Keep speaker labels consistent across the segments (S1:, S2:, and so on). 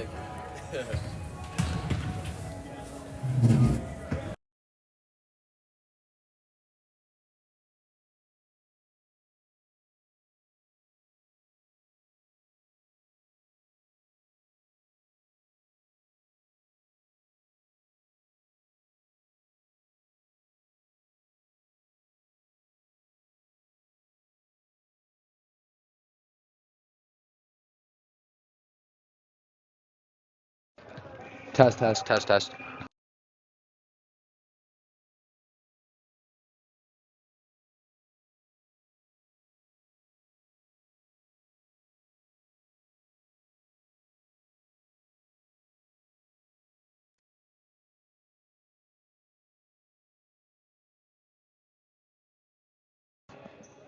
S1: Okay.
S2: Test, test, test, test.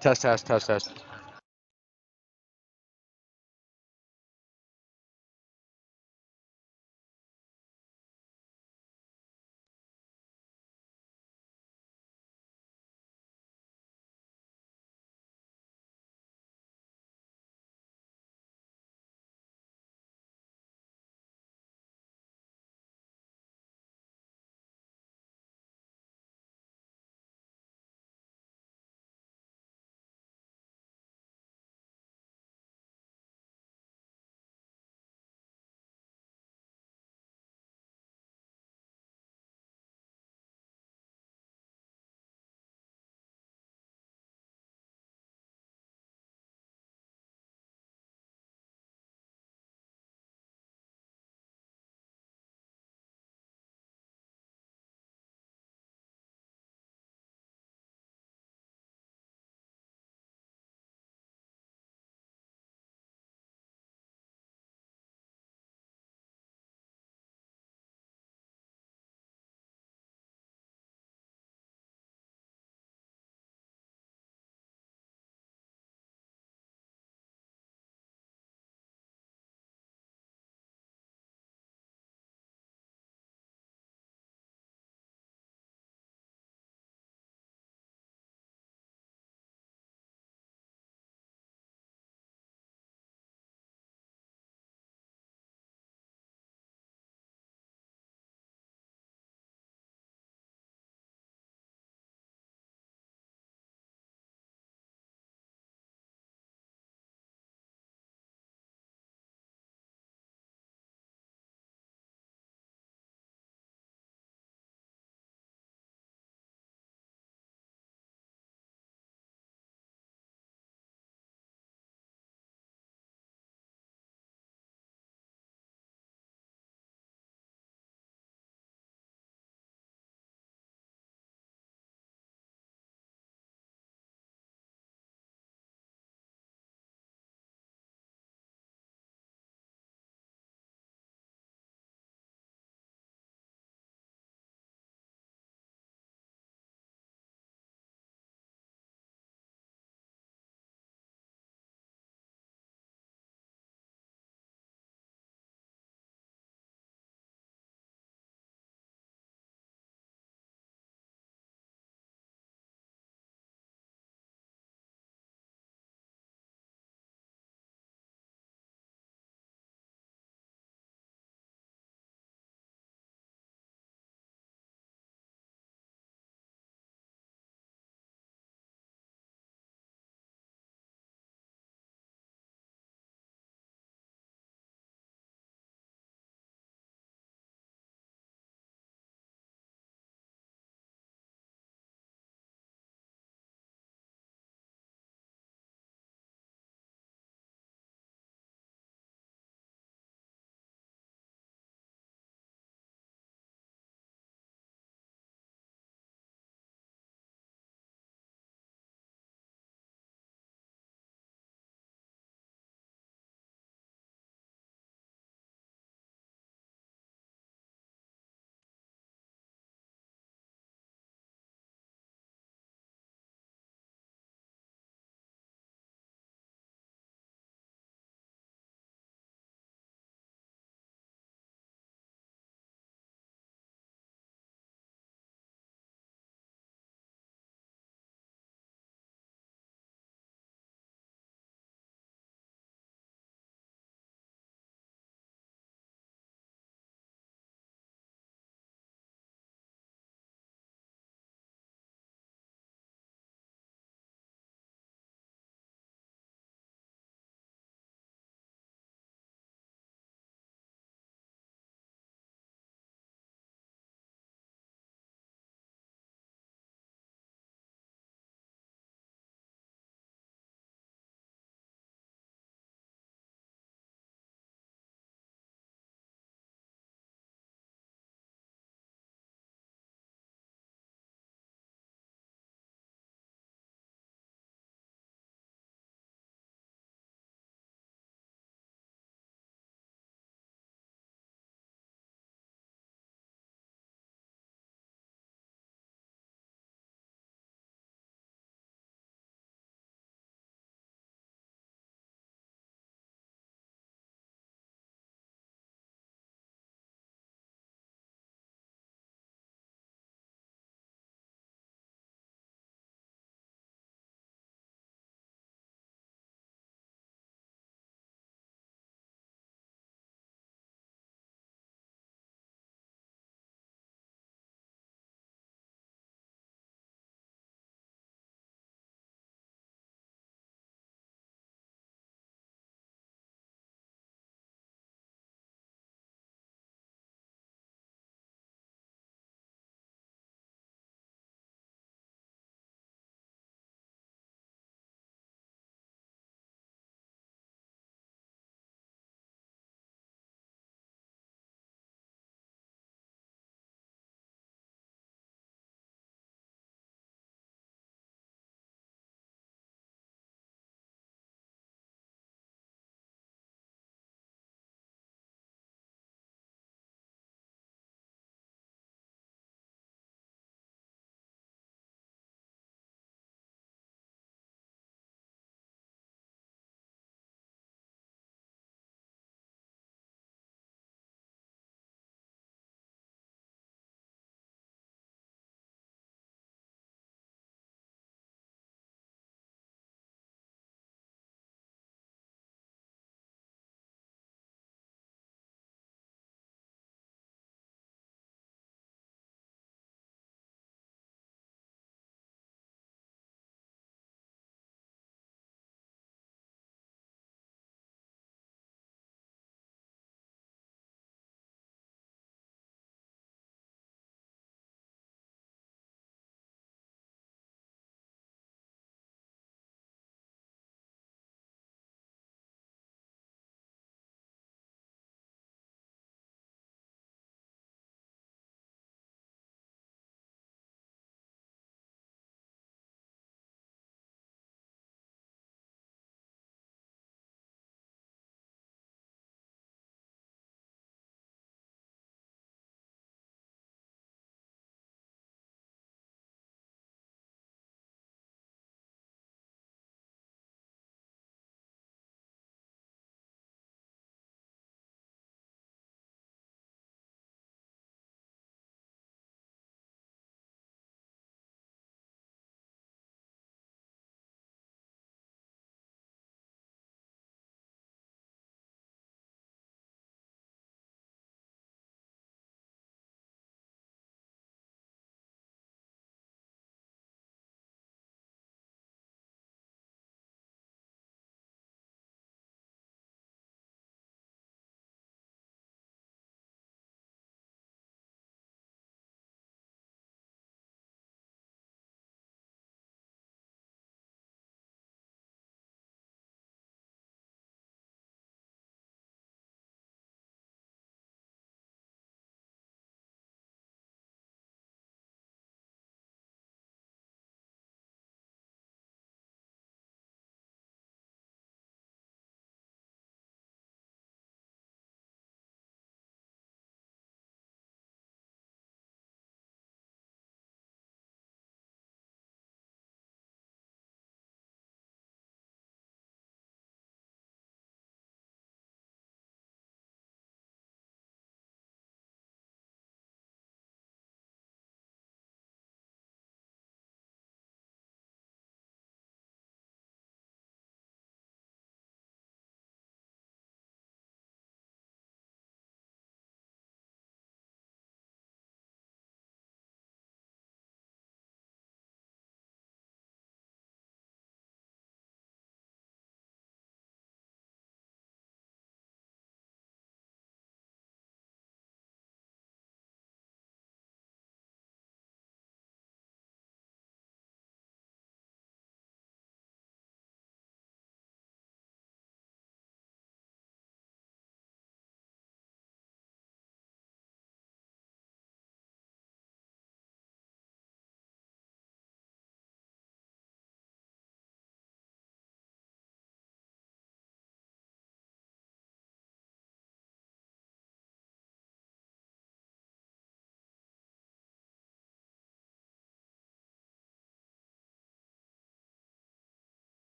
S2: Test, test, test, test.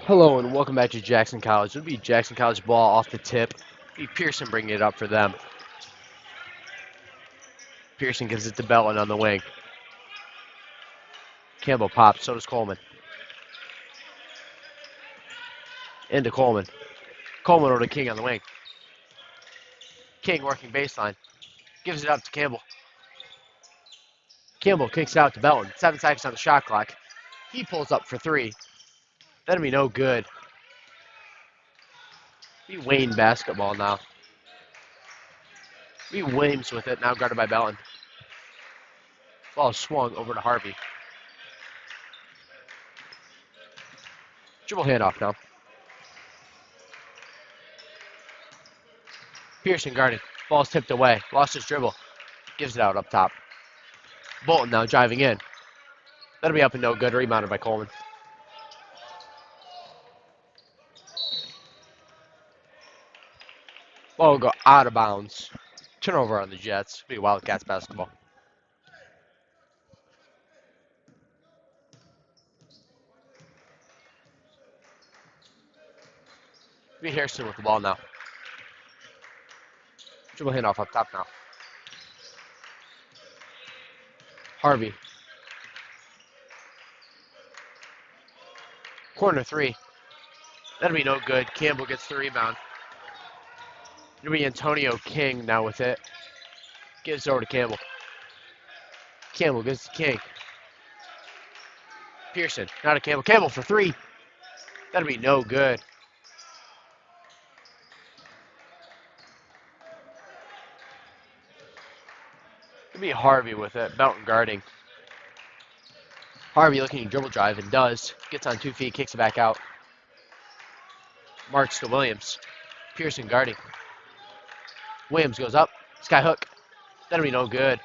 S2: Hello and welcome back to Jackson College. It'll be Jackson College ball off the tip. It'll be Pearson bringing it up for them. Pearson gives it to Belton on the wing. Campbell pops, so does Coleman. Into Coleman. Coleman over to King on the wing. King working baseline. Gives it up to Campbell. Campbell kicks it out to Belton. 7 seconds on the shot clock. He pulls up for three. That'll be no good. Be Wayne basketball now. Be Williams with it, now guarded by Belton. Ball swung over to Harvey. Dribble handoff now. Pearson guarding. Ball's tipped away. Lost his dribble. Gives it out up top. Bolton now driving in. That'll be up and no good. Rebounded by Coleman. Ball will go out of bounds. Turnover on the Jets. Be Wildcats basketball. Be Harrison with the ball now. Dribble handoff up top now. Harvey. Corner three. That'll be no good. Campbell gets the rebound. It'll be Antonio King now with it. Gives it over to Campbell. Campbell gives to King. Pearson, not to Campbell. Campbell for three. That'll be no good. It'll be Harvey with it. Belton guarding. Harvey looking to dribble drive and does. Gets on 2 feet, kicks it back out. Marks to Williams. Pearson guarding. Williams goes up. Sky hook. That'll be no good.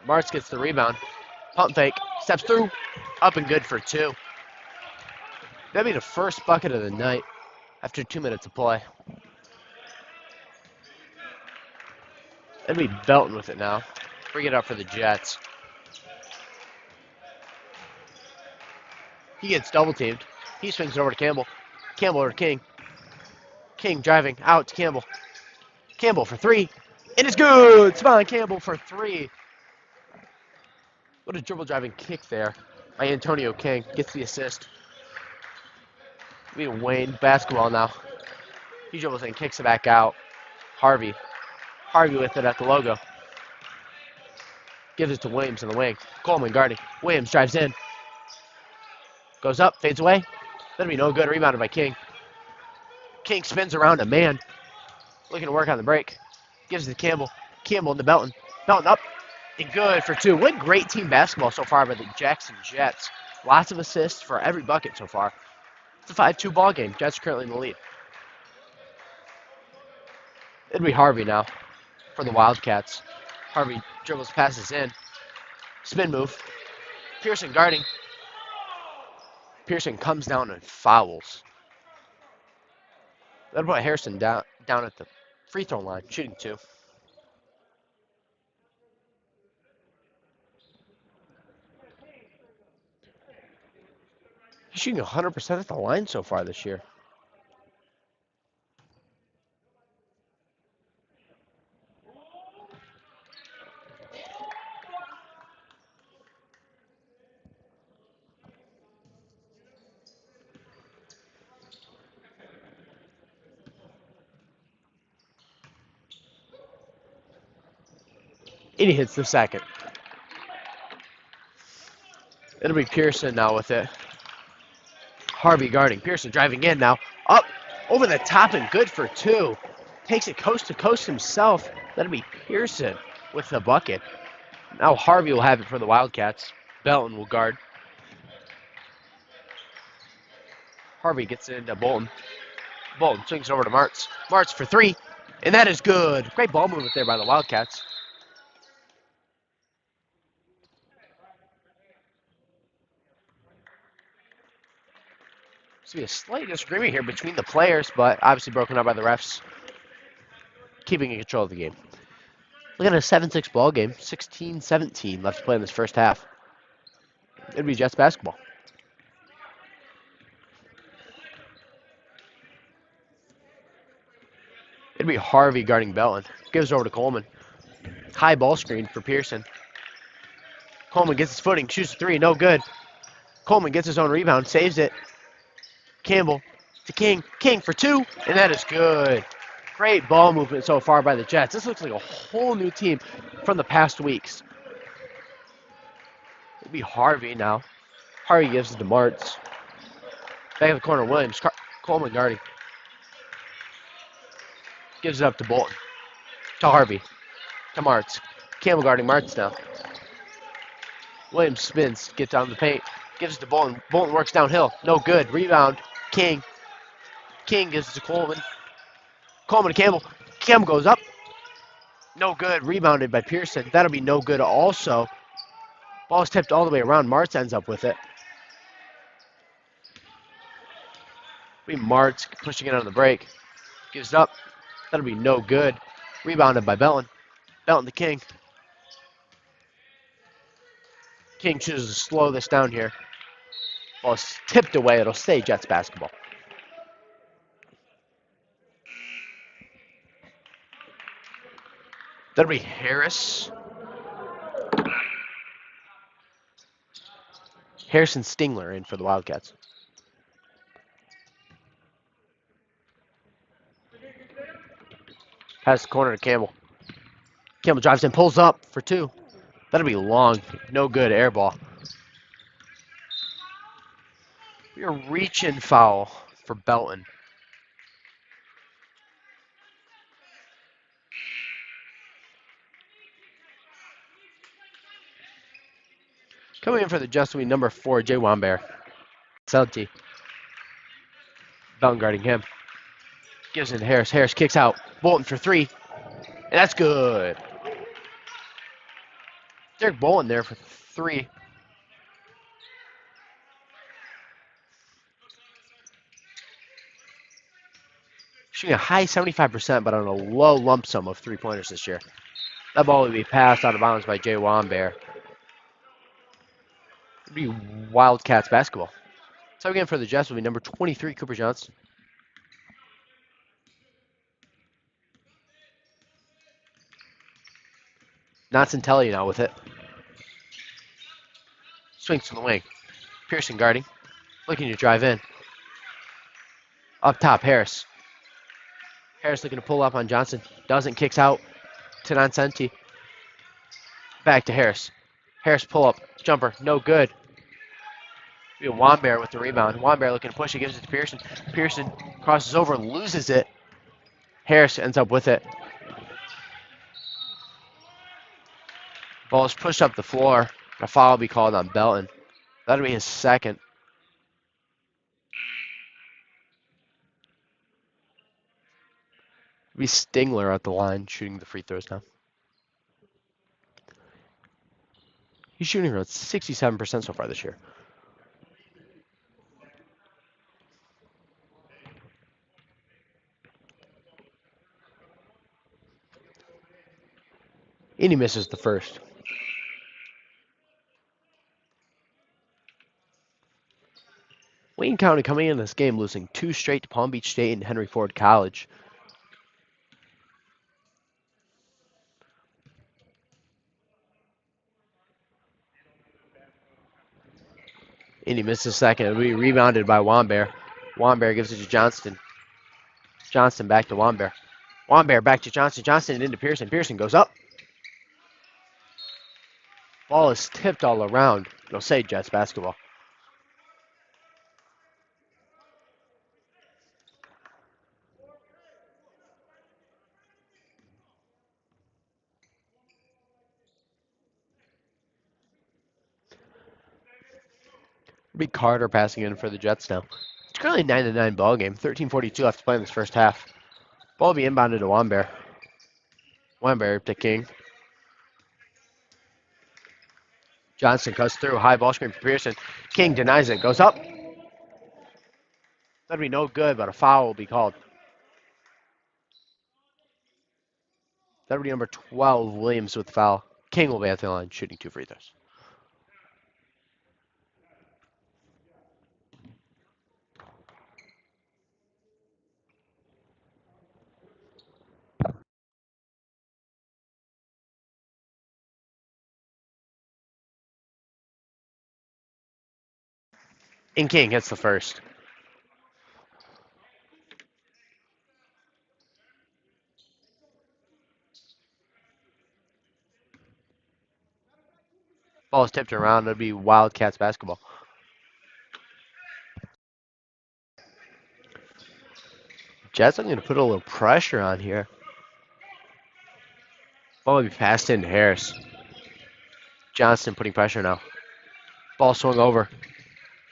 S2: Marks gets the rebound. Pump fake. Steps through. Up and good for two. That'll be the first bucket of the night after 2 minutes of play. That'll be Belton with it now. Bring it up for the Jets. He gets double teamed. He swings it over to Campbell. Campbell over to King. King driving out to Campbell. Campbell for three. It is good. Spawn Campbell for three. What a dribble driving kick there by Antonio King. Gets the assist. We need Wayne basketball now. He dribbles in, kicks it back out. Harvey. Harvey with it at the logo. Gives it to Williams in the wing. Coleman guarding. Williams drives in. Goes up, fades away. That'll be no good. Rebounded by King. King spins around a man. Looking to work on the break. Gives it to Campbell. Campbell into Belton. Belton up. And good for two. What great team basketball so far by the Jackson Jets. Lots of assists for every bucket so far. It's a 5-2 ball game. Jets are currently in the lead. It'll be Harvey now for the Wildcats. Harvey dribbles, passes in. Spin move. Pearson guarding. Pearson comes down and fouls. That'll put Harrison down at the free throw line, shooting two. He's shooting 100% at the line so far this year. And he hits the second. It'll be Pearson now with it. Harvey guarding. Pearson driving in now. Up, over the top and good for two. Takes it coast to coast himself. That'll be Pearson with the bucket. Now Harvey will have it for the Wildcats. Belton will guard. Harvey gets it into Bolton. Bolton swings it over to Martz. Martz for three. And that is good. Great ball movement there by the Wildcats. Seems to be a slight disagreement here between the players, but obviously broken up by the refs. Keeping in control of the game. Look at a 7-6 ball game. 16-17 left to play in this first half. It'd be Jets basketball. It'd be Harvey guarding Belton. Gives it over to Coleman. High ball screen for Pearson. Coleman gets his footing, shoots a three, no good. Coleman gets his own rebound, saves it. Campbell to King. King for two, and that is good. Great ball movement so far by the Jets. This looks like a whole new team from the past weeks. It'll be Harvey now. Harvey gives it to Martz. Back in the corner, Williams. Coleman guarding. Gives it up to Bolton. To Harvey. To Martz. Campbell guarding Martz now. Williams spins. Gets out of the paint. Gives it to Bolton. Bolton works downhill. No good. Rebound. King. King gives it to Coleman. Coleman to Campbell. Campbell goes up. No good. Rebounded by Pearson. That'll be no good also. Ball's tipped all the way around. Martz ends up with it. Martz pushing it on the break. Gives it up. That'll be no good. Rebounded by Belton. Belton to King. King chooses to slow this down here. Ball's tipped away. It'll stay Jets basketball. That'll be Harris. Harrison Stingler in for the Wildcats. Pass the corner to Campbell. Campbell drives in, pulls up for two. That'll be long. No good. Air ball. We are reaching foul for Belton. Coming in for the Jets will be number 4, Jay Wambear. Celti. Belton guarding him. Gives it to Harris. Harris kicks out. Bolton for three. And that's good. Derek Bolton there for three. Shooting a high 75%, but on a low lump sum of three-pointers this year. That ball would be passed out of bounds by Jay Wambear. It'd be Wildcats basketball. So again for the Jets will be number 23, Cooper Johnson. Noncentelli now with it. Swings to the wing. Pearson guarding. Looking to drive in. Up top, Harris. Harris looking to pull up on Johnson. Doesn't. Kicks out to Noncentelli. Back to Harris. Harris pull up. Jumper. No good. Wambear with the rebound. Wambear looking to push it. Gives it to Pearson. Pearson crosses over. Loses it. Harris ends up with it. Ball is pushed up the floor. A foul will be called on Belton. That'll be his second. It'll be Stingler at the line shooting the free throws now. He's shooting around 67% so far this year. And he misses the first. Wayne County coming in this game losing 2 straight to Palm Beach State and Henry Ford College. And he misses second. It'll be rebounded by Wambear. Wambear gives it to Johnston. Johnston back to Wambear. Wambear back to Johnston. Johnston into Pearson. Pearson goes up. Ball is tipped all around. It'll say Jets basketball. It'll be Carter passing in for the Jets now. It's currently a 9-9 ball game. 13:42 left to play in this first half. Ball will be inbounded to Wambear. Wambear to King. Johnson cuts through. High ball screen for Pearson. King denies it. Goes up. That'd be no good, but a foul will be called. That'll be number 12, Williams with the foul. King will be at the line shooting 2 free throws. And King hits the first. Ball is tipped around. It'll be Wildcats basketball. Jets are going to put a little pressure on here. Ball will be passed into Harris. Johnston putting pressure now. Ball swung over.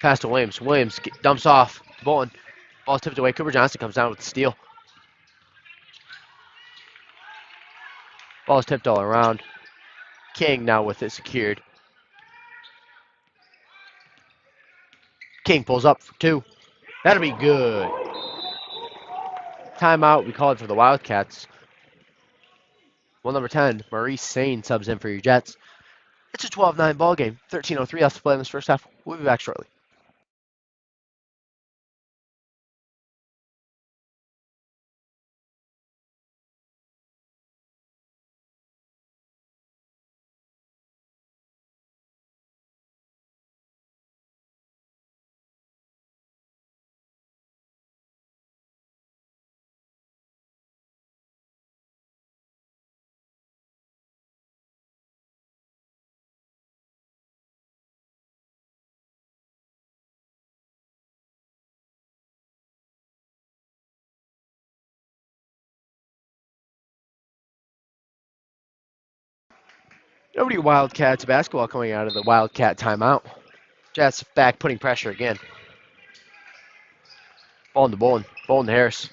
S2: Pass to Williams. Williams dumps off. Bolton. Ball tipped away. Cooper Johnston comes down with the steal. Ball is tipped all around. King now with it secured. King pulls up for two. That'll be good. Timeout. We called for the Wildcats. Well, number 10, Maurice Sane subs in for your Jets. It's a 12-9 ball game. 13:03 left to play in this first half. We'll be back shortly. Over to Wildcats basketball coming out of the Wildcat timeout. Jets back putting pressure again. Ball into Bolin. Bolin to Harris.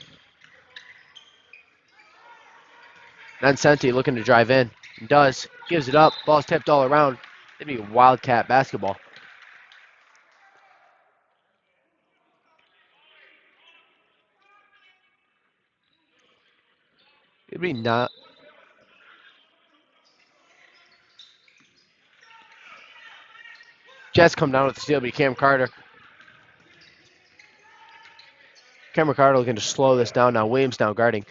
S2: Nansenti looking to drive in. He does. Gives it up. Ball's tipped all around. It'd be Wildcat basketball. It'd be not. Jets come down with the steal. It'd be Cam Carter. Cameron Carter looking to slow this down now. Williams now guarding.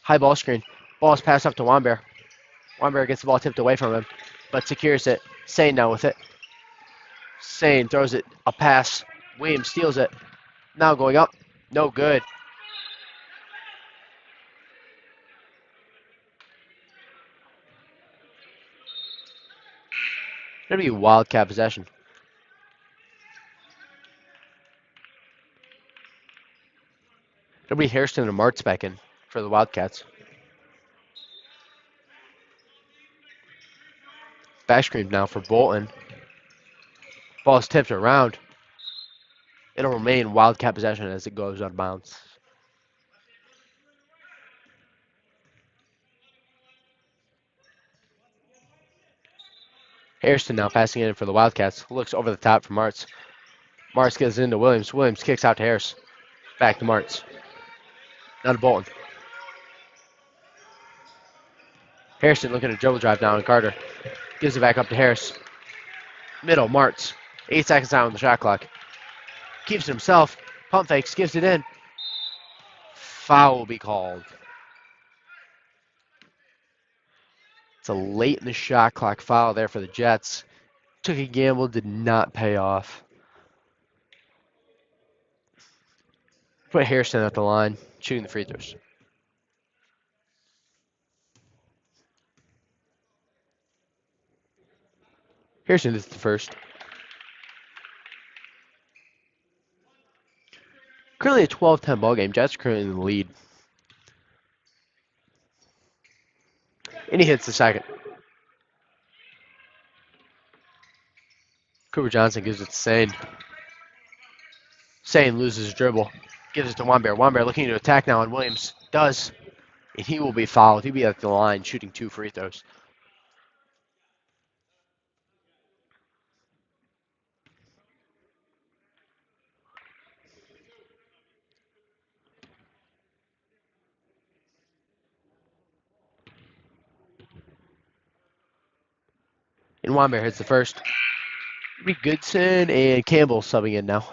S2: High ball screen. Ball's passed up to Wambear. Wambear gets the ball tipped away from him, but secures it. Sane now with it. Sane throws it. A pass. Williams steals it. Now going up. No good. It'll be Wildcat possession. It'll be Hairston and Martz back in for the Wildcats. Back screen now for Bolton. Ball's tipped around. It'll remain Wildcat possession as it goes out of bounds. Hairston now passing in for the Wildcats. Looks over the top for Martz. Martz gets into Williams. Williams kicks out to Harris. Back to Martz. Now to Bolton. Hairston looking to dribble drive down on Carter. Gives it back up to Harris. Middle, Martz. 8 seconds out on the shot clock. Keeps it himself. Pump fakes. Gives it in. Foul will be called. It's a late in the shot clock foul there for the Jets. Took a gamble, did not pay off. Put Hairston at the line, shooting the free throws. Hairston is the first. Currently a 12-10 ball game. Jets currently in the lead. And he hits the second. Cooper Johnson gives it to Sane. Sane loses his dribble. Gives it to Wambear. Wambear looking to attack now on Williams. Does. And he will be fouled. He'll be at the line shooting 2 free throws. And Wambear hits the first. It'll be Goodson and Campbell subbing in now.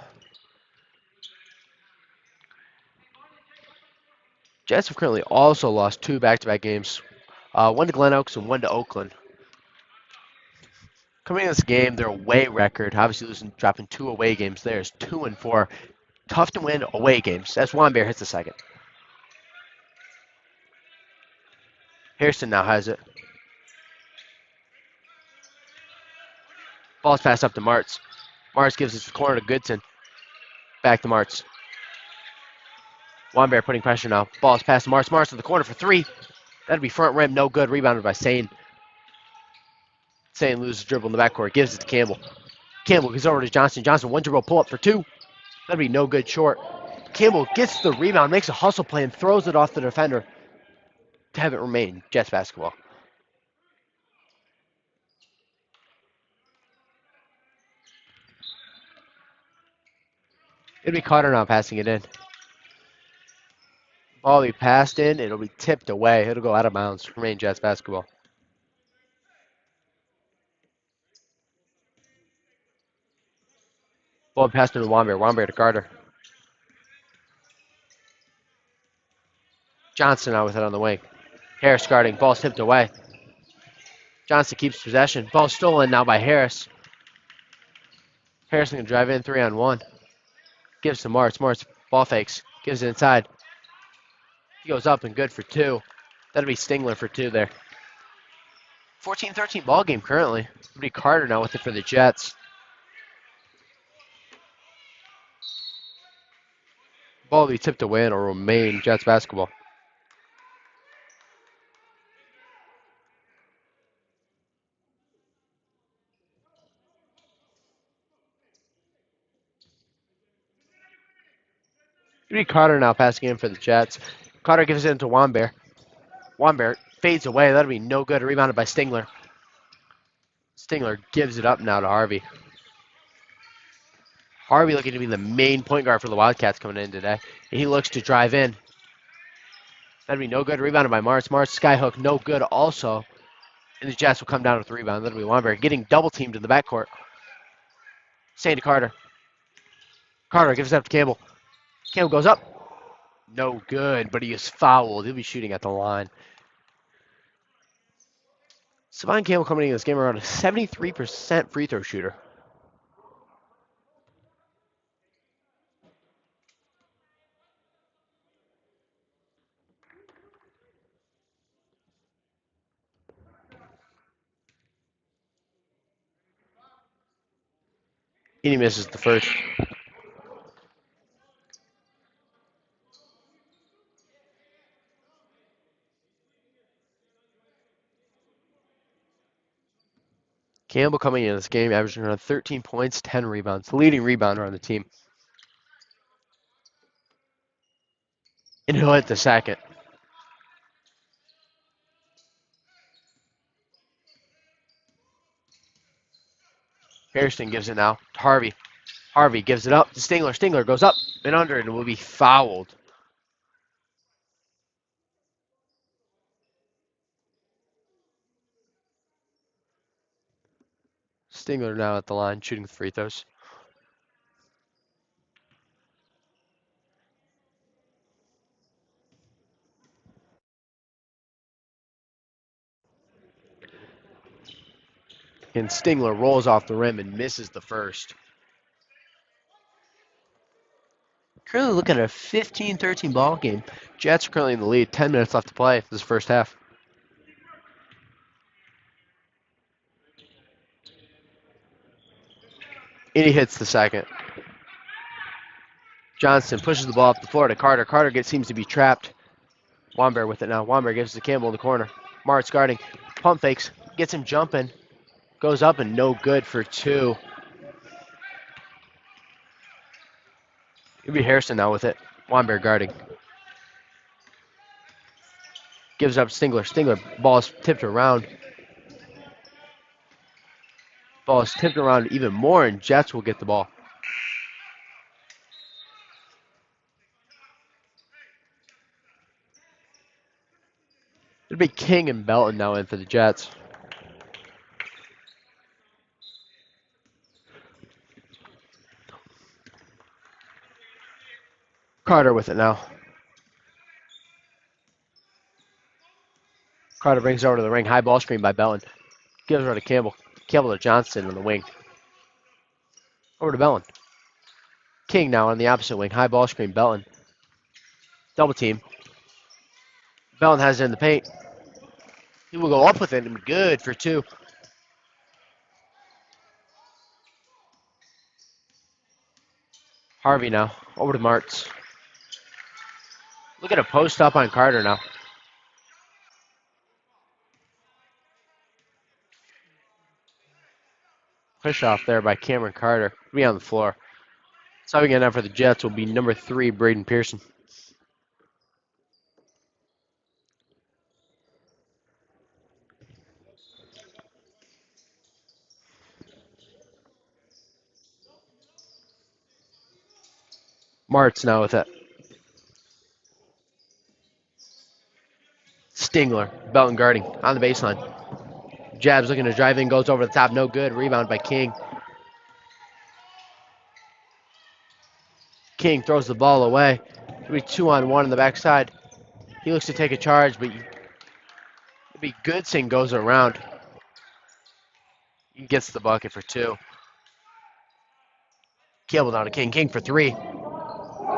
S2: Jets have currently also lost 2 back-to-back games. One to Glen Oaks and one to Oakland. Coming in this game, their away record, obviously dropping 2 away games there, is 2-4. Tough to win away games. As Wanbear hits the second. Harrison now has it. Ball's passed up to Martz. Martz gives it to the corner to Goodson. Back to Martz. Wanbear putting pressure now. Ball's passed to Martz. Martz to the corner for 3. That'd be front rim. No good. Rebounded by Sane. Sane loses dribble in the backcourt. Gives it to Campbell. Campbell gives over to Johnson. Johnson, 1 dribble pull up for 2. That'd be no good short. Campbell gets the rebound, makes a hustle play, and throws it off the defender to have it remain Jets basketball. It'll be Carter now passing it in. Ball will be passed in. It'll be tipped away. It'll go out of bounds. Remain Jets basketball. Ball passed to Wanbear. Wanbear to Carter. Johnson now with it on the wing. Harris guarding. Ball's tipped away. Johnson keeps possession. Ball stolen now by Harris. Harrison can drive in 3-on-1. Gives to Martz. Martz ball fakes. Gives it inside. He goes up and good for 2. That'll be Stingler for 2 there. 14-13 ball game currently. It'll be Carter now with it for the Jets. Ball will be tipped away and will remain Jets basketball. It'll be Carter now passing in for the Jets. Carter gives it into Wanbear. Wanbear fades away. That'll be no good. Rebounded by Stingler. Stingler gives it up now to Harvey. Harvey looking to be the main point guard for the Wildcats coming in today. And he looks to drive in. That'd be no good. Rebounded by Martz. Martz skyhook, no good also. And the Jets will come down with the rebound. That'll be Wanbear getting double teamed in the backcourt. Sane to Carter. Carter gives it up to Campbell. Campbell goes up. No good, but he is fouled. He'll be shooting at the line. Savon Campbell coming in this game around a 73% free throw shooter. And he misses the first. Campbell coming in this game, averaging around 13 points, 10 rebounds. The leading rebounder on the team. And he'll hit the second. Harrison gives it now to Harvey. Harvey gives it up to Stingler. Stingler goes up and under it and will be fouled. Stingler now at the line, shooting the free throws. And Stingler rolls off the rim and misses the first. Currently looking at a 15-13 ball game. Jets are currently in the lead. 10 minutes left to play this first half. And he hits the second. Johnson pushes the ball up the floor to Carter. Carter seems to be trapped. Wanbear with it now. Wanbear gives it to Campbell in the corner. Martz guarding. Pump fakes. Gets him jumping. Goes up and no good for 2. It'll be Harrison now with it. Wanbear guarding. Gives up Stingler. Stingler, ball is tipped around. Ball is tipped around even more, and Jets will get the ball. It'll be King and Belton now in for the Jets. Carter with it now. Carter brings it over to the ring. High ball screen by Belton. Gives her to Campbell. Cable to Johnson on the wing. Over to Bellin. King now on the opposite wing. High ball screen. Bellin. Double team. Bellin has it in the paint. He will go up with it and good for 2. Harvey now. Over to Martz. Look at a post up on Carter now. Push off there by Cameron Carter. Be on the floor. Subbing in now for the Jets will be number 3, Braden Pearson. Martz now with it. Stingler. Belton guarding on the baseline. Jabs looking to drive in. Goes over the top. No good. Rebound by King. King throws the ball away. It'll be 2-on-1 on the backside. He looks to take a charge, but it'll be Goodson goes around. He gets the bucket for 2. Cable down to King. King for 3.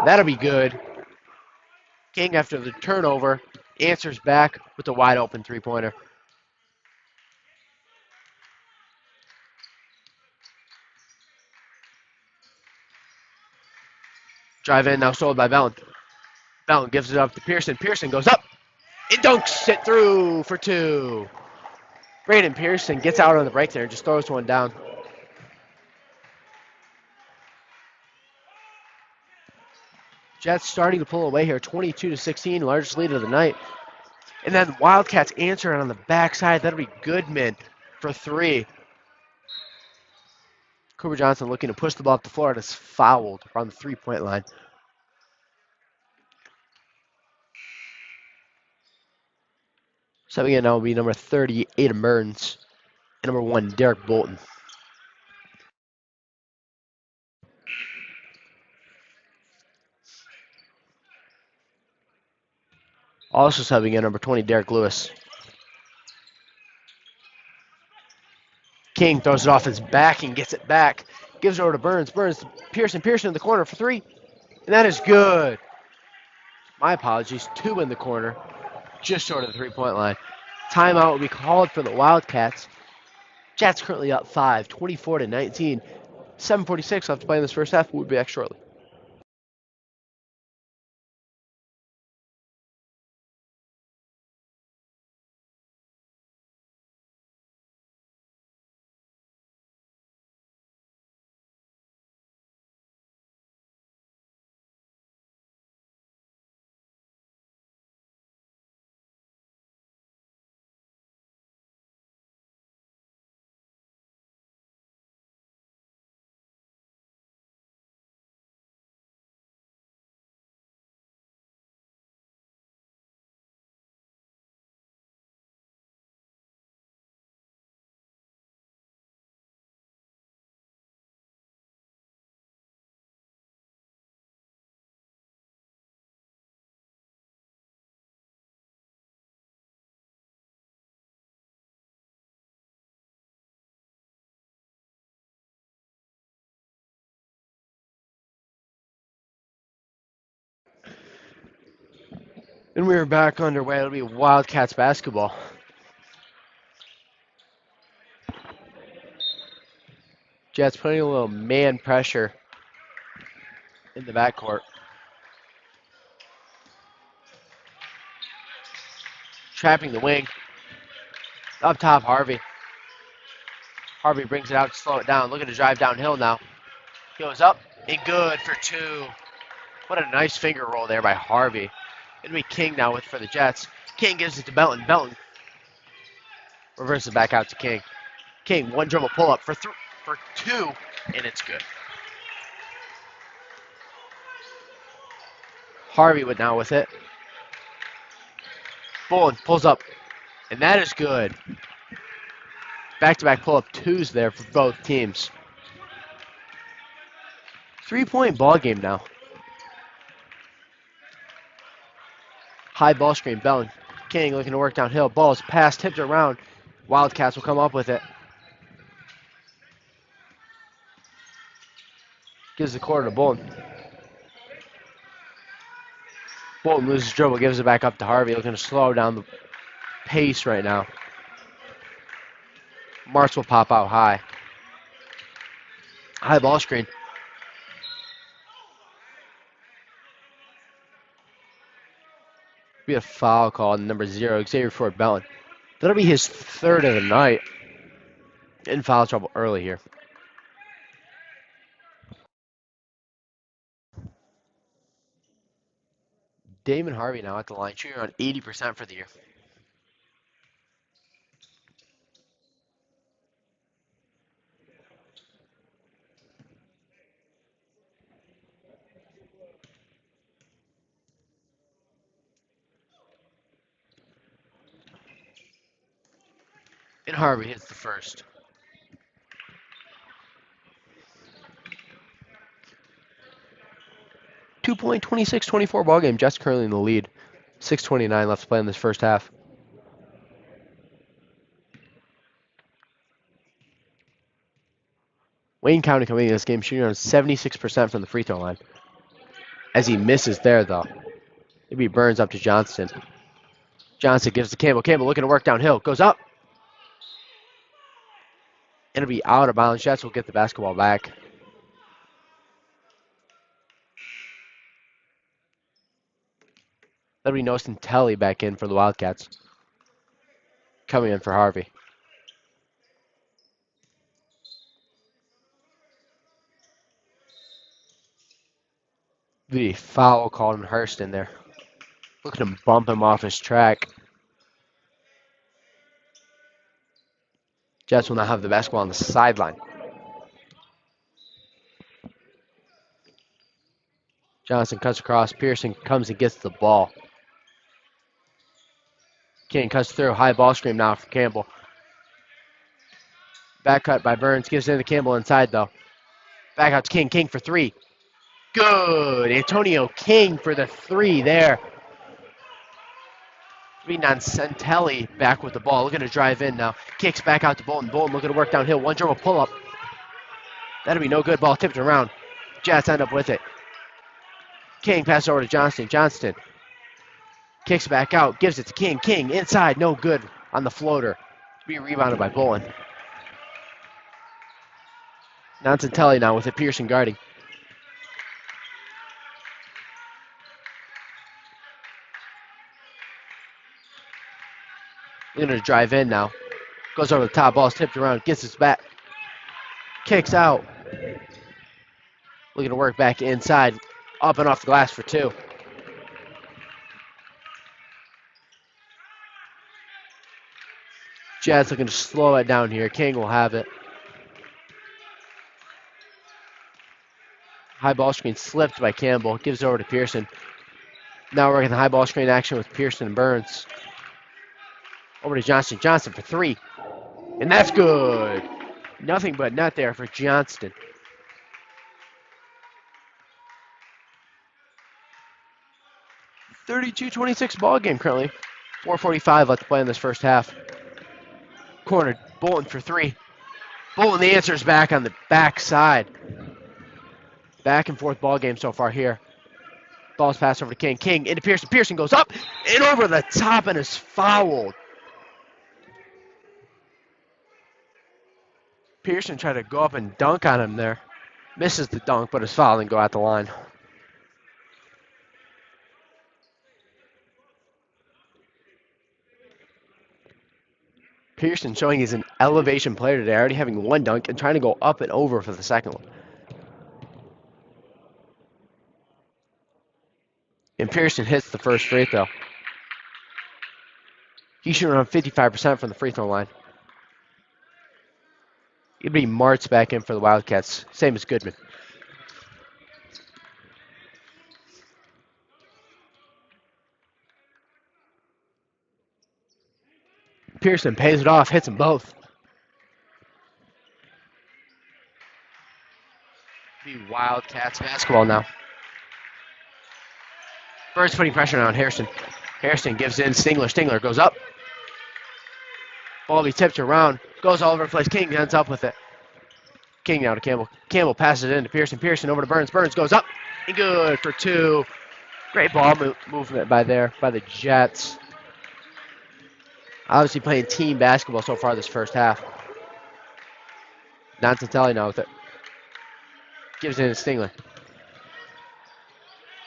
S2: That'll be good. King, after the turnover, answers back with a wide open 3-pointer. Drive in now, sold by Bellin. Bellin gives it up to Pearson. Pearson goes up and dunks it through for 2. Braden Pearson gets out on the break there and just throws one down. Jets starting to pull away here, 22-16, largest lead of the night. And then Wildcats answering on the backside. That'll be Goodman for 3. Cooper Johnson looking to push the ball up the floor and is fouled around the 3-point line. Subbing in now will be number 30, Aiden Burns, and number 1, Derek Bolton. Also subbing in number 20, Derek Lewis. King throws it off his back and gets it back. Gives it over to Burns. Burns, Pearson in the corner for 3. And that is good. My apologies. 2 in the corner. Just short of the 3-point line. Timeout will be called for the Wildcats. Jets currently up 5, 24-19. 7:46 left to play in this first half. We'll be back shortly. And we are back underway. It'll be Wildcats basketball. Jets putting a little man pressure in the backcourt. Trapping the wing. Up top, Harvey. Harvey brings it out to slow it down. Looking to drive downhill now. Goes up and good for 2. What a nice finger roll there by Harvey. It'll be King now for the Jets. King gives it to Belton. Belton reverses back out to King. King, 1 dribble pull up for 2, and it's good. Harvey now with it. Bolton pulls up, and that is good. Back-to-back pull-up 2s there for both teams. 3-point ball game now. High ball screen, Bellin. King looking to work downhill. Ball's passed, tipped around. Wildcats will come up with it. Gives the corner to Bolton. Bolton loses dribble, gives it back up to Harvey, looking to slow down the pace right now. Martz will pop out high. High ball screen. Be a foul call on number 0, Xavier Ford Bellin. That'll be his 3rd of the night. In foul trouble early here. Damon Harvey now at the line, shooting around 80% for the year. And Harvey hits the first. .26, 24 ball game. Jets currently in the lead. 6:29 left to play in this first half. Wayne County coming in this game shooting around 76% from the free throw line. As he misses there, though. Maybe Burns up to Johnston. Johnston gives to Campbell. Campbell looking to work downhill. Goes up. It'll be out of bounds. Jets will get the basketball back. That'll be Nosten Telly back in for the Wildcats. Coming in for Harvey. The foul called on Hurston there. Looking to bump him off his track. Jets will now have the basketball on the sideline. Johnson cuts across. Pearson comes and gets the ball. King cuts through. High ball screen now for Campbell. Back cut by Burns. Gives it to Campbell inside, though. Back out to King. King for 3. Good. Antonio King for the 3 there. Santelli back with the ball. Looking to drive in now. Kicks back out to Bolton. Bolton looking to work downhill. One dribble pull up. That'll be no good. Ball tipped around. Jets end up with it. King passes over to Johnston. Johnston kicks back out. Gives it to King. King inside. No good on the floater. Be rebounded by Bolton. Santelli now with it. Pearson guarding. Looking to drive in now. Goes over the top. Ball's tipped around. Gets his back. Kicks out. Looking to work back inside. Up and off the glass for 2. Jets looking to slow it down here. King will have it. High ball screen slipped by Campbell. Gives it over to Pearson. Now we're getting the high ball screen action with Pearson and Burns. Over to Johnston. Johnston for 3. And that's good. Nothing but net there for Johnston. .26 ball game currently. 4:45 left to play in this first half. Corner. Bolton for 3. Bolton, the answer is back on the backside. Back and forth ball game so far here. Ball's passed over to King. King into Pearson. Pearson goes up and over the top and is fouled. Pearson tried to go up and dunk on him there. Misses the dunk, but is fouled and go out the line. Pearson showing he's an elevation player today, already having 1 dunk and trying to go up and over for the second one. And Pearson hits the first free throw. He's shooting around 55% from the free throw line. It'd be Martz back in for the Wildcats, same as Goodman. Pearson pays it off, hits them both. Be Wildcats basketball now. Burns putting pressure on Harrison. Harrison gives in. Stingler goes up. Ball be tipped around. Goes all over the place. King ends up with it. King now to Campbell. Campbell passes it in to Pearson. Pearson over to Burns. Burns goes up and good for 2. Great ball movement by the Jets. Obviously playing team basketball so far this first half. Nantatelli now with it. Gives it to Stingler.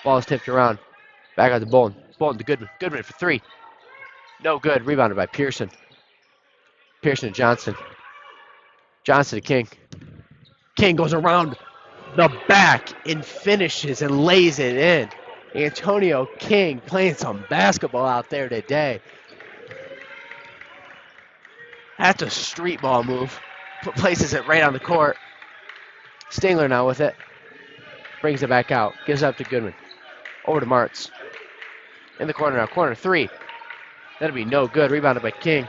S2: Ball is tipped around. Back out to Bolton. Bolton to Goodman. Goodman for 3. No good. Rebounded by Pearson. Pearson to Johnson. Johnson to King. King goes around the back and finishes and lays it in. Antonio King playing some basketball out there today. That's a street ball move. Places it right on the court. Stingler now with it. Brings it back out. Gives it up to Goodman. Over to Martz. In the corner now. Corner 3. That'll be no good. Rebounded by King.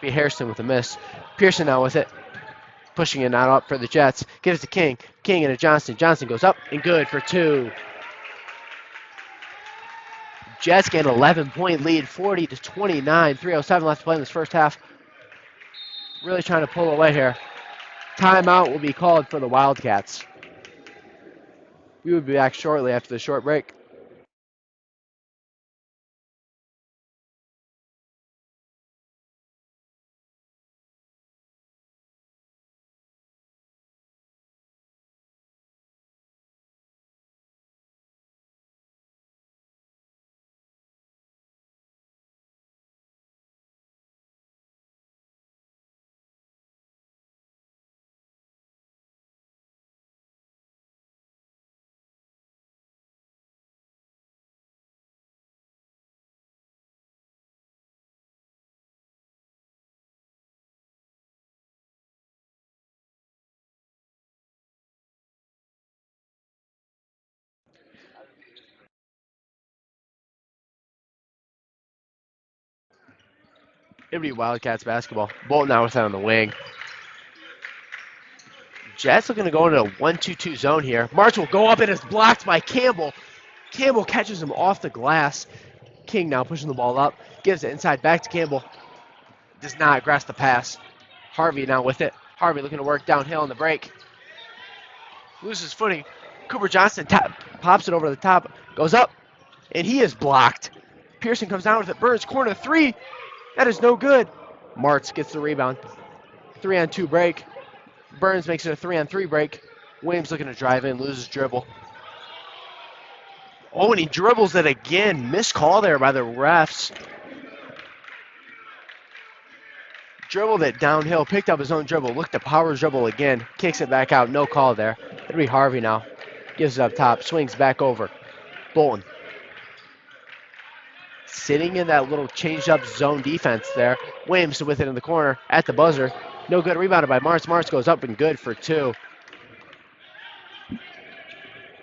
S2: Be Harrison with a miss. Pearson now with it. Pushing it now up for the Jets. Gives it to King. King into Johnson. Johnson goes up and good for 2. Jets get an 11-point lead, 40-29. 3:07 left to play in this first half. Really trying to pull away here. Timeout will be called for the Wildcats. We will be back shortly after the short break. It'll be Wildcats basketball. Bolton now with it on the wing. Jets looking to go into a 1-2-2 zone here. March will go up and is blocked by Campbell. Campbell catches him off the glass. King now pushing the ball up. Gives it inside back to Campbell. Does not grasp the pass. Harvey now with it. Harvey looking to work downhill on the break. Loses footing. Cooper Johnson pops it over the top. Goes up. And he is blocked. Pearson comes down with it. Burns corner 3. That is no good. Martz gets the rebound. 3-on-2 break. Burns makes it a 3-on-3 break. Williams looking to drive in, loses dribble. Oh, and he dribbles it again. Missed call there by the refs. Dribbled it downhill, picked up his own dribble, looked to power dribble again, kicks it back out, no call there. It'll be Harvey now. Gives it up top, swings back over. Bolton. Sitting in that little changed up zone defense there. Williams with it in the corner at the buzzer. No good, rebounded by Martz. Martz goes up and good for 2.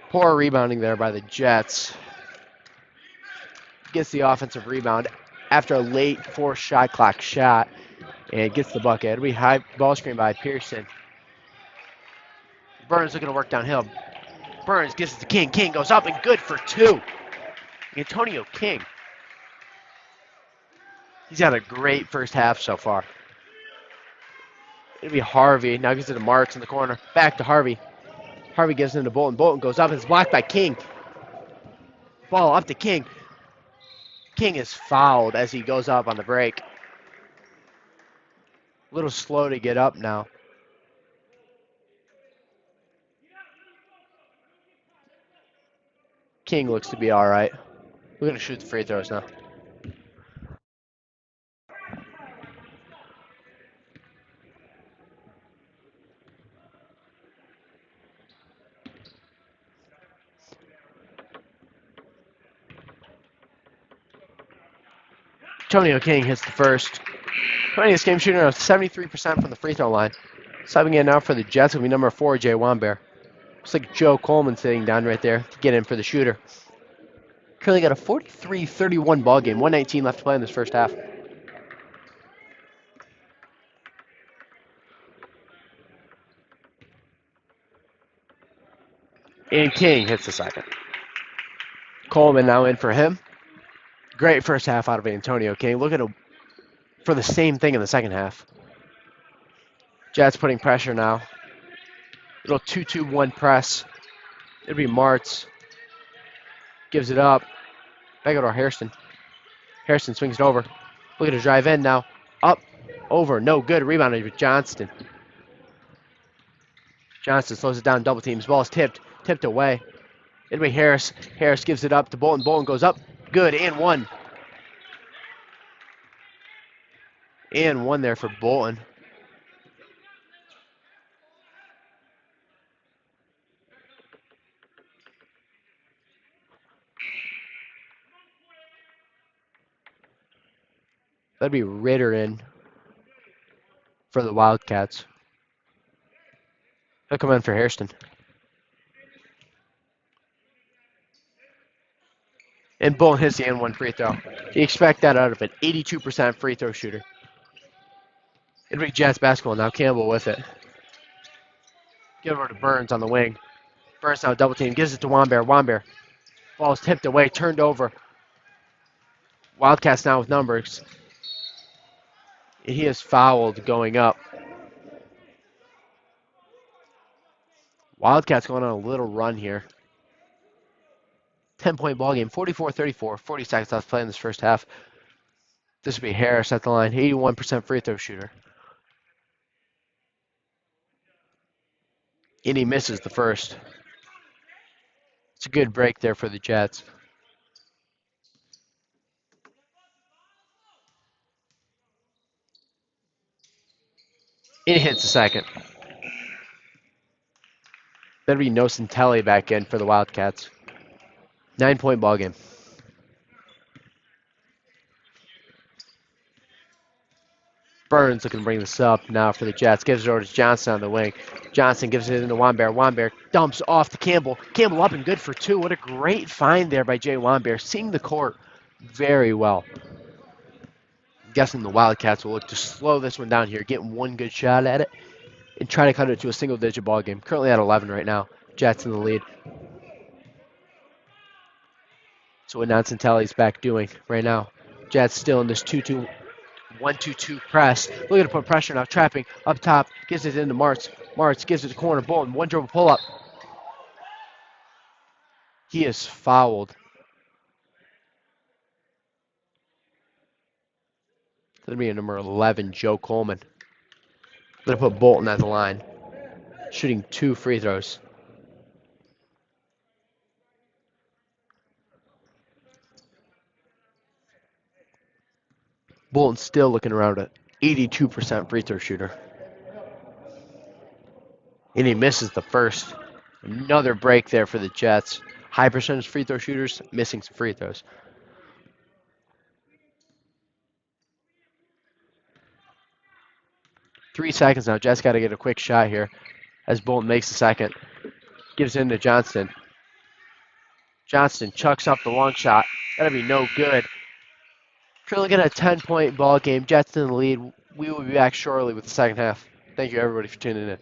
S2: Poor rebounding there by the Jets. Gets the offensive rebound after a late 4 shot clock shot and gets the bucket. It'll be high ball screen by Pearson. Burns looking to work downhill. Burns gives it to King. King goes up and good for 2. Antonio King. He's had a great first half so far. It'll be Harvey. Now gives it to Marks in the corner. Back to Harvey. Harvey gives it to Bolton. Bolton goes up and is blocked by King. Ball up to King. King is fouled as he goes up on the break. A little slow to get up now. King looks to be all right. We're going to shoot the free throws now. Antonio King hits the first. 20th game shooting at 73% from the free throw line. Subbing in now for the Jets will be number 4, Jay Wambear. Looks like Joe Coleman sitting down right there to get in for the shooter. Currently got a 43-31 ball game. 1:19 left to play in this first half. And King hits the second. Coleman now in for him. Great first half out of Antonio King. Look at him for the same thing in the second half. Jets putting pressure now. Little 2-2-1 press. It'll be Martz. Gives it up. Back over to Hairston. Hairston swings it over. Look at a drive in now. Up. Over. No good. Rebounded with Johnston. Johnston slows it down. Double teams. Ball's tipped. Tipped away. It'll be Harris. Harris gives it up to Bolton. Bolton goes up. Good. And one. And one there for Bolton. That'd be Ritter in for the Wildcats. He'll come in for Hairston. And Bolton hits the N1 free throw. You expect that out of an 82% free throw shooter. It'll be Jets basketball now. Campbell with it. Give it over to Burns on the wing. Burns now double team. Gives it to Wambear. Wambear. Ball's tipped away. Turned over. Wildcats now with numbers. He is fouled going up. Wildcats going on a little run here. 10-point ball game. 44-34. 40 seconds left to play in this first half. This would be Harris at the line. 81% free throw shooter. And he misses the first. It's a good break there for the Jets. It hits the second. That'd be Nocentelli back in for the Wildcats. 9-point ball game. Burns looking to bring this up now for the Jets. Gives it over to Johnson on the wing. Johnson gives it into Wambear. Wambear dumps off to Campbell. Campbell up and good for two. What a great find there by Jay Wambear. Seeing the court very well. I'm guessing the Wildcats will look to slow this one down here, get one good shot at it, and try to cut it to a single-digit ball game. Currently at 11 right now. Jets in the lead. So what Nocentelli's back doing right now. Jets still in this 2-2. 1-2-2 press. Looking to put pressure now. Trapping up top. Gives it into Martz. Martz gives it to corner. Bolton. One dribble pull up. He is fouled. That'll be a number 11, Joe Coleman. Going to put Bolton at the line. Shooting 2 free throws. Bolton still looking around at 82% free throw shooter. And he misses the first. Another break there for the Jets. High percentage free throw shooters, missing some free throws. Three seconds now. Jets got to get a quick shot here as Bolton makes the second. Gives it into Johnston. Johnston chucks up the long shot. That'll be no good. Currently getting a 10-point ball game. Jets in the lead. We will be back shortly with the second half. Thank you, everybody, for tuning in.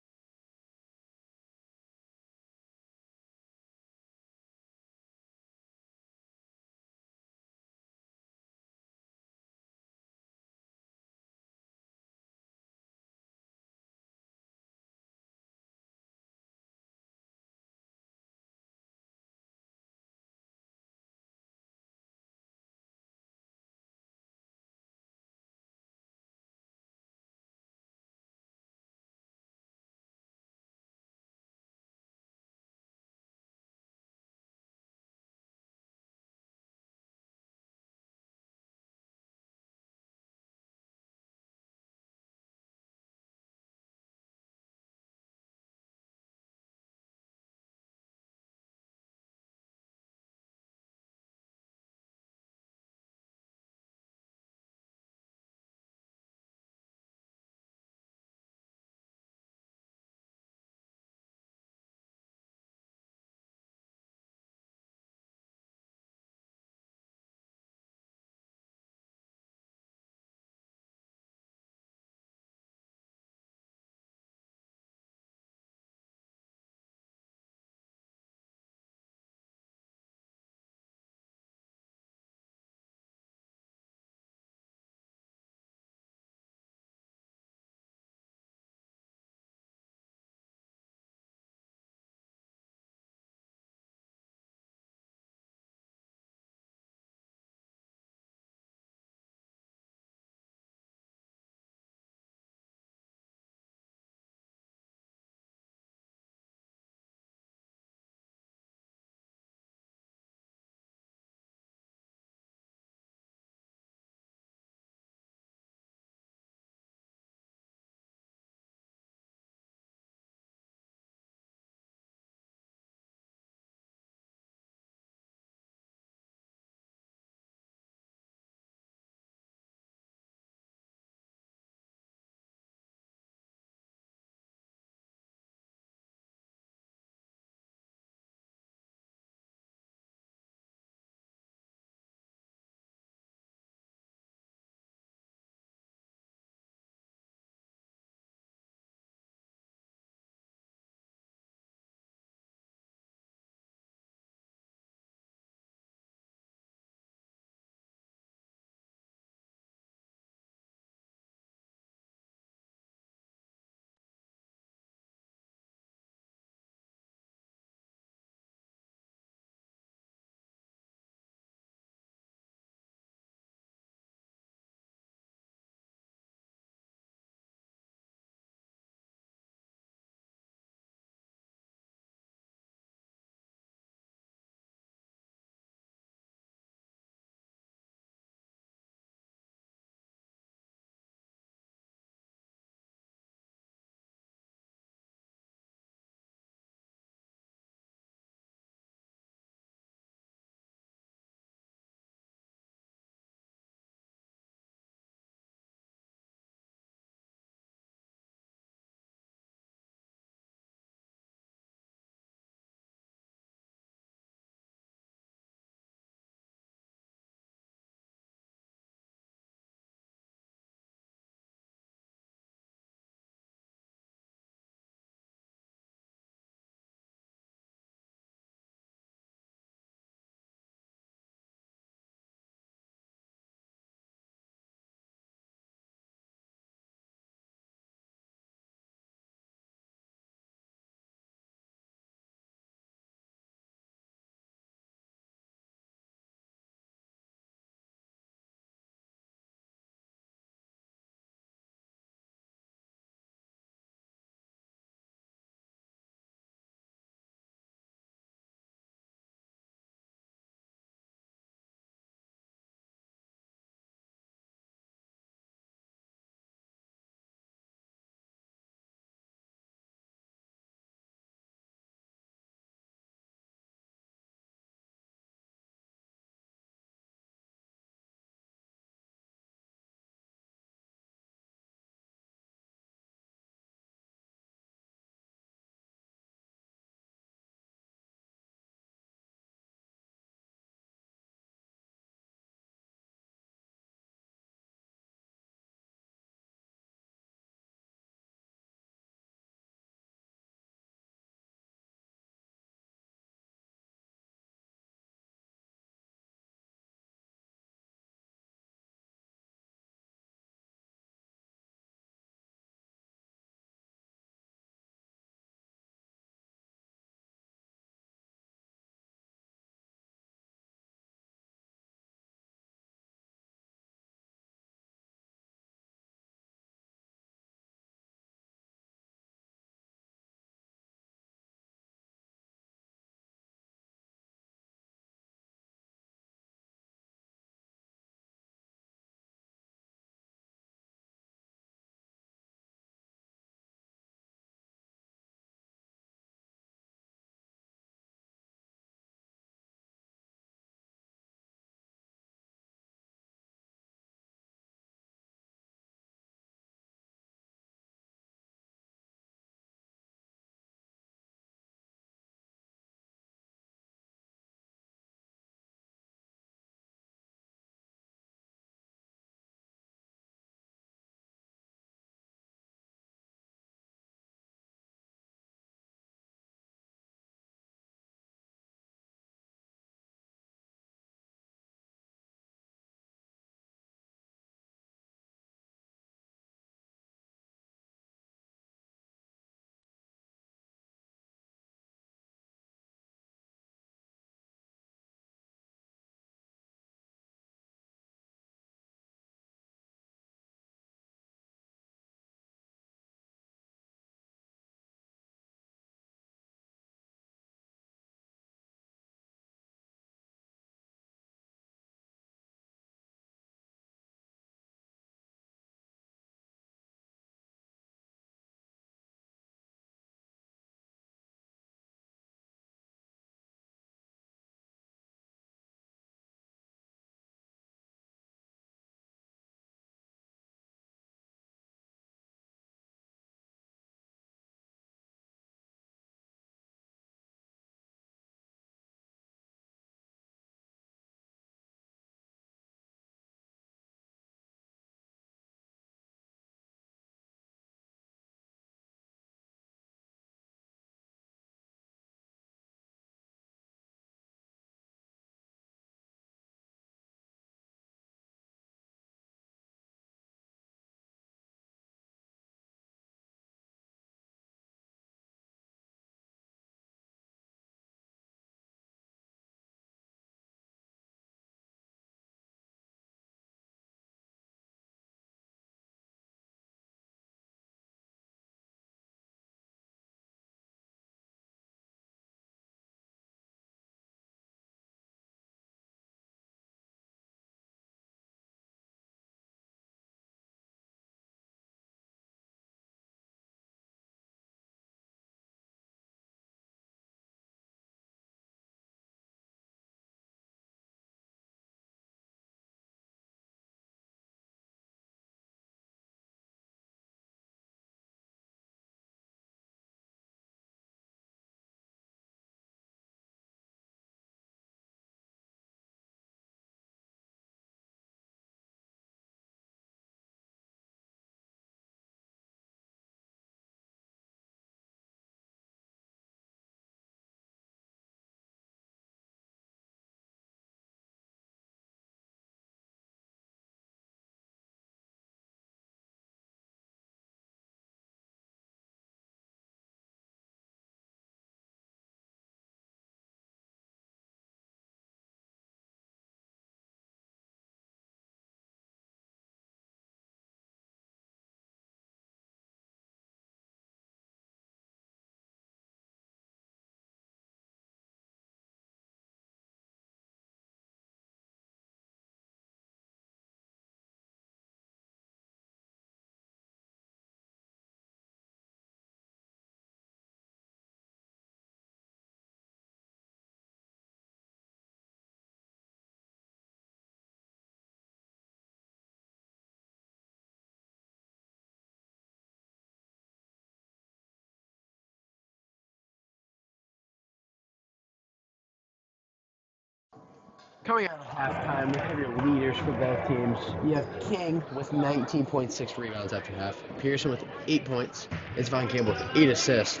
S2: Coming out of halftime, we have your leaders for both teams. You have King with 19.6 rebounds after half, Pearson with 8 points, and Devon Campbell with 8 assists.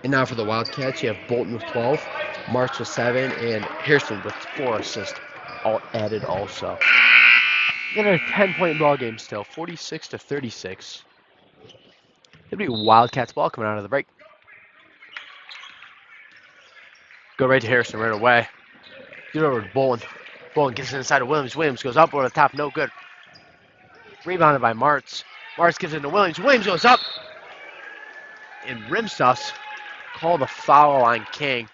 S2: And now for the Wildcats, you have Bolton with 12, March with 7, and Pearson with 4 assists, all added also. Then a 10-point ball game still, 46-36. It'll be Wildcats ball coming out of the break. Go right to Harrison right away. Get over to Bolton. Bolton gets it inside of Williams. Williams goes up over the top, no good. Rebounded by Martz. Martz gives it to Williams. Williams goes up. And Rimstuffs called a foul on King.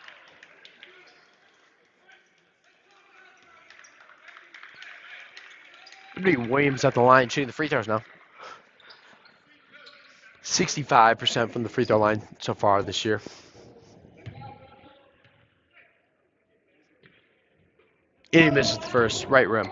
S2: It'll be Williams at the line shooting the free throws now. 65% from the free throw line so far this year. And he misses the first, right rim.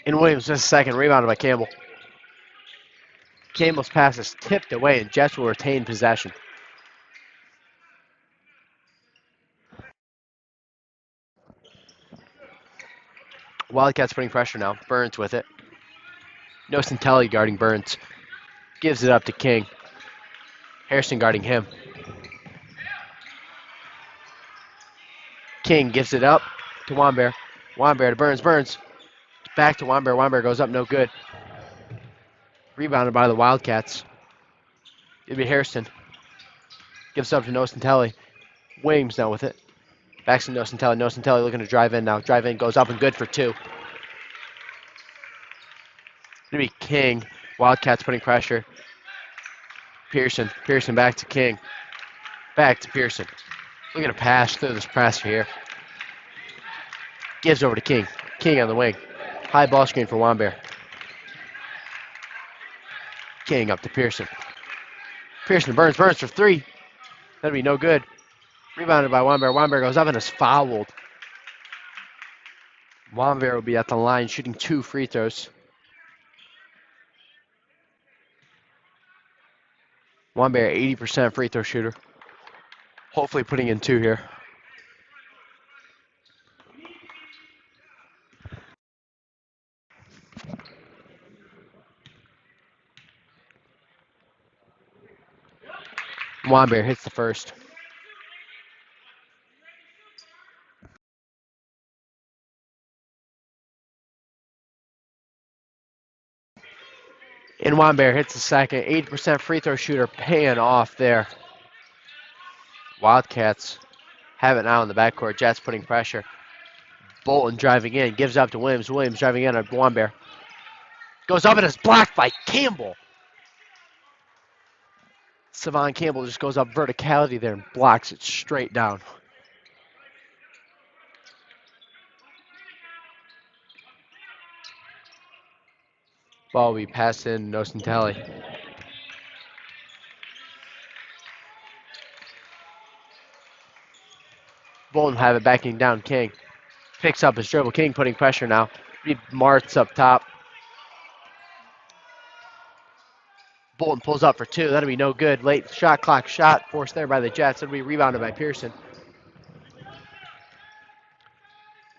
S2: And Williams misses second, rebounded by Campbell. Campbell's pass is tipped away, and Jets will retain possession. Wildcats putting pressure now. Burns with it. Nocentelli guarding Burns. Gives it up to King. Harrison guarding him. King gives it up to Wambear. Wambear to Burns. Burns back to Wambear. Wambear goes up, no good. Rebounded by the Wildcats. It'll be Harrison. Gives up to Nocentelli. Williams now with it. Back to Nocentelli. Nocentelli looking to drive in now. Drive in, goes up and good for two. It'll be King. Wildcats putting pressure. Pearson. Pearson back to King. Back to Pearson. Looking to pass through this pressure here. Gives over to King. King on the wing. High ball screen for Wambear. King up to Pearson. Pearson to Burns. Burns for three. That'd be no good. Rebounded by Wambear. Wambear goes up and is fouled. Wambear will be at the line shooting 2 free throws. Wambear, 80% free throw shooter. Hopefully putting in 2 here. Wambear hits the first. And Wambear hits the second. 80% free throw shooter paying off there. Wildcats have it now in the backcourt. Jets putting pressure. Bolton driving in. Gives up to Williams. Williams driving in on Wambear. Goes up and is blocked by Campbell. Savon Campbell just goes up verticality there and blocks it straight down. Ball will be passed in Nocentelli. Bolton have it backing down King. Picks up his dribble. King putting pressure now. Martz up top. Bolton pulls up for 2. That'll be no good. Late shot clock shot forced there by the Jets. It'll be rebounded by Pearson.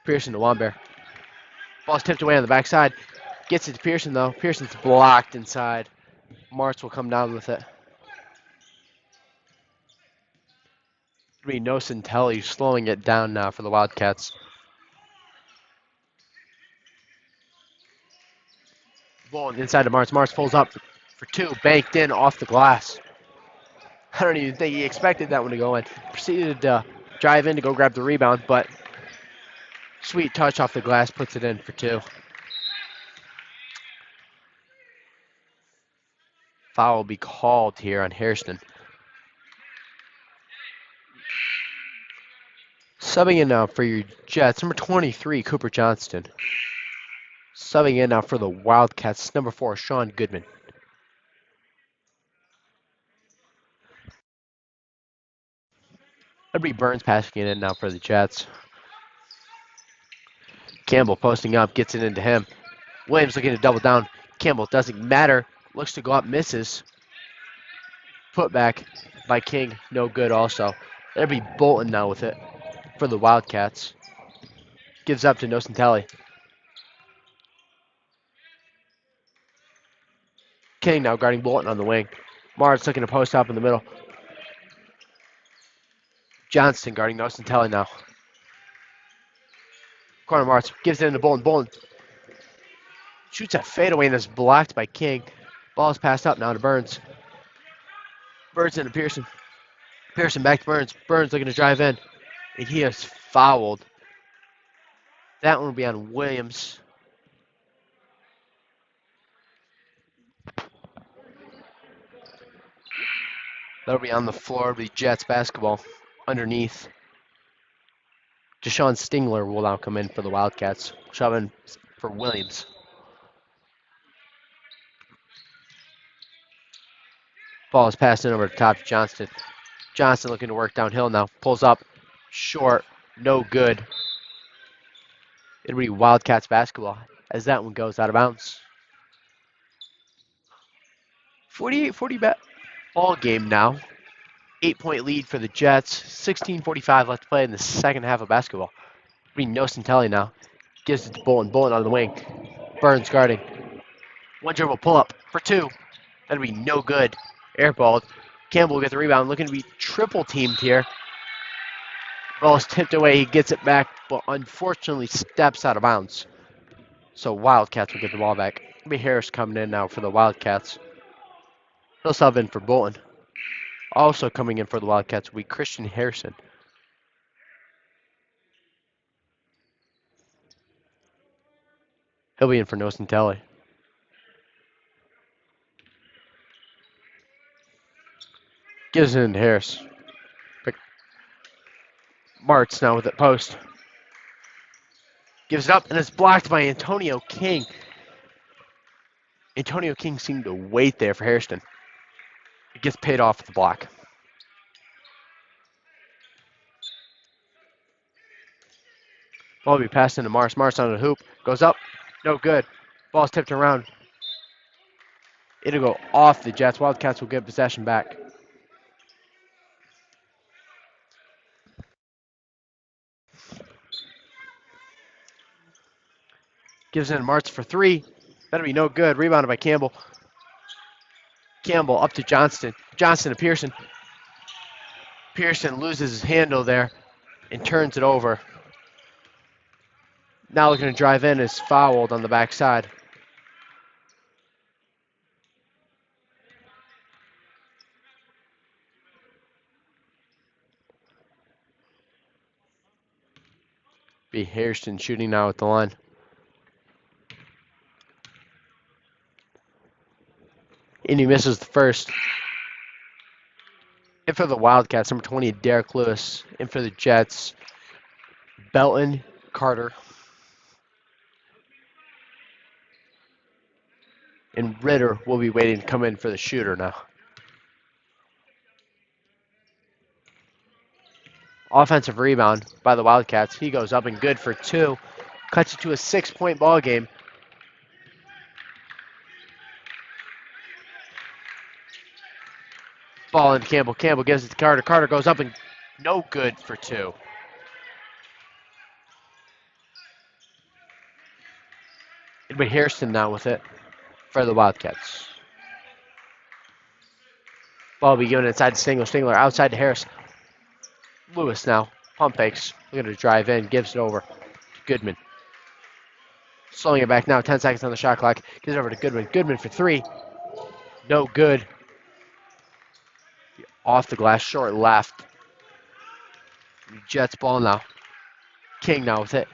S2: Pearson to Wambear. Ball's tipped away on the backside. Gets it to Pearson though. Pearson's blocked inside. Martz will come down with it. It'll be Nocentelli slowing it down now for the Wildcats. Bolton inside to Martz. Martz pulls up for 2. Banked in off the glass. I don't even think he expected that one to go in. Proceeded to drive in to go grab the rebound, but sweet touch off the glass puts it in for 2. Foul will be called here on Harrison. Subbing in now for your Jets, number 23, Cooper Johnston. Subbing in now for the Wildcats, number 4, Sean Goodman. That'd be Burns passing it in now for the Jets. Campbell posting up, gets it into him. Williams looking to double down. Campbell doesn't matter. Looks to go up, misses. Put back by King, no good also. There'll be Bolton now with it for the Wildcats. Gives up to Nocentelli. King now guarding Bolton on the wing. Martz looking to post up in the middle. Johnston guarding Nocentelli now. Corner Martz gives it into Bolton. Bolton shoots a fadeaway and is blocked by King. Ball's passed up now to Burns. Burns into Pearson. Pearson back to Burns. Burns looking to drive in. And he is fouled. That one will be on Williams. That'll be on the floor. It'll be Jets basketball underneath. Deshaun Stingler will now come in for the Wildcats. Shoving for Williams. Ball is passed in over the top to Johnston. Johnston looking to work downhill now. Pulls up. Short. No good. It'll be Wildcats basketball as that one goes out of bounds. 48-40 ball game now. 8-point lead for the Jets. 16:45 left to play in the second half of basketball. It'll be Nocentelli now. Gives it to Bolton. Bolton on the wing. Burns guarding. One dribble pull up for two. That'll be no good. Airballed. Campbell will get the rebound. Looking to be triple teamed here. Ball is tipped away. He gets it back, but unfortunately steps out of bounds. So Wildcats will get the ball back. It'll be Harris coming in now for the Wildcats. He'll sub in for Bolton. Also coming in for the Wildcats will be Christian Harrison. He'll be in for Nocentelli. Gives it in to Harris. Martz now with it post. Gives it up and it's blocked by Antonio King. Antonio King seemed to wait there for Hairston. It gets paid off with the block. Ball will be passed into Mars. Mars on the hoop. Goes up. No good. Ball's tipped around. It'll go off the Jets. Wildcats will get possession back. Gives it to Martz for three. That'll be no good. Rebounded by Campbell. Campbell up to Johnston. Johnston to Pearson. Pearson loses his handle there and turns it over. Now looking to drive in is fouled on the backside. Be Hairston shooting now at the line. And he misses the first. In for the Wildcats, number 20, Derek Lewis. In for the Jets, Belton, Carter. And Ritter will be waiting to come in for the shooter now. Offensive rebound by the Wildcats. He goes up and good for two. Cuts it to a 6-point ball game. Ball into Campbell. Campbell gives it to Carter. Carter goes up and no good for two. It'll be Hairston now with it for the Wildcats. Ball will be given inside to Stingler. Stingler outside to Harris. Lewis now. Pump fakes. Looking to drive in. Gives it over to Goodman. Slowing it back now. 10 seconds on the shot clock. Gives it over to Goodman. Goodman for three. No good. Off the glass, short left. Jets ball now. King now with it.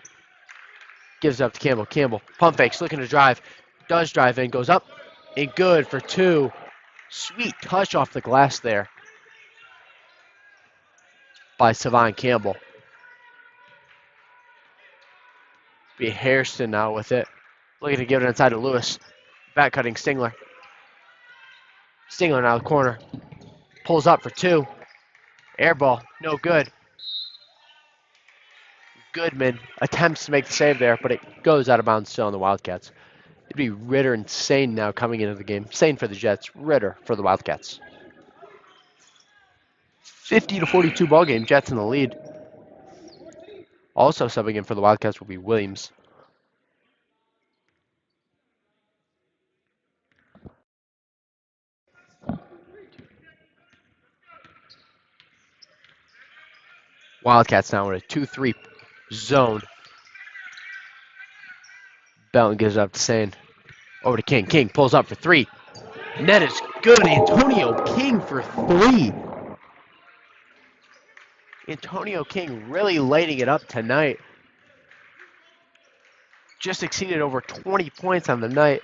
S2: Gives it up to Campbell. Campbell, pump fakes, looking to drive. Does drive in, goes up, and good for two. Sweet touch off the glass there by Savon Campbell. Be Hairston now with it. Looking to give it inside to Lewis. Back cutting Stingler. Stingler now the corner. Pulls up for two. Air ball, no good. Goodman attempts to make the save there, but it goes out of bounds still on the Wildcats. It'd be Ritter and Sane now coming into the game. Sane for the Jets, Ritter for the Wildcats. 50-42 ball game, Jets in the lead. Also subbing in for the Wildcats will be Williams. Wildcats now in a 2-3 zone. Belton gives it up to Sane. Over to King. King pulls up for three. And that is good. Antonio King for three. Antonio King really lighting it up tonight. Just exceeded over 20 points on the night.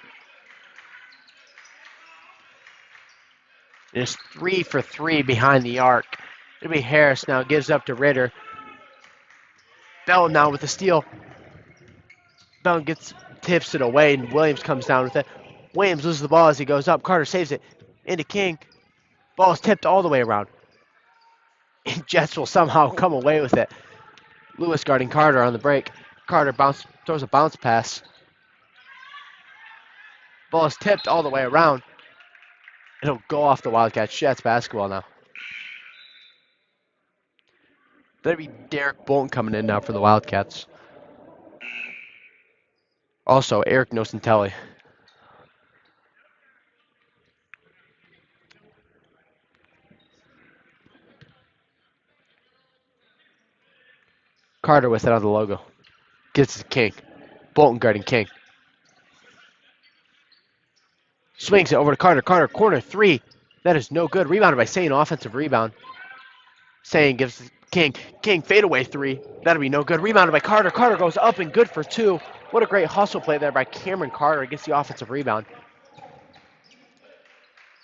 S2: It's 3 for 3 behind the arc. It'll be Harris now. Gives up to Ritter. Belton now with the steal. Belton tips it away, and Williams comes down with it. Williams loses the ball as he goes up. Carter saves it. Into King. Ball is tipped all the way around. And Jets will somehow come away with it. Lewis guarding Carter on the break. Carter throws a bounce pass. Ball is tipped all the way around. It'll go off the Wildcats. Jets basketball now. That'll be Derek Bolton coming in now for the Wildcats. Also, Eric Nocentelli. Carter with it on the logo. Gets it to King. Bolton guarding King. Swings it over to Carter. Carter, corner three. That is no good. Rebounded by Sane. Offensive rebound. Sane gives King. King fadeaway three. That'll be no good. Rebounded by Carter. Carter goes up and good for two. What a great hustle play there by Cameron Carter. Gets the offensive rebound.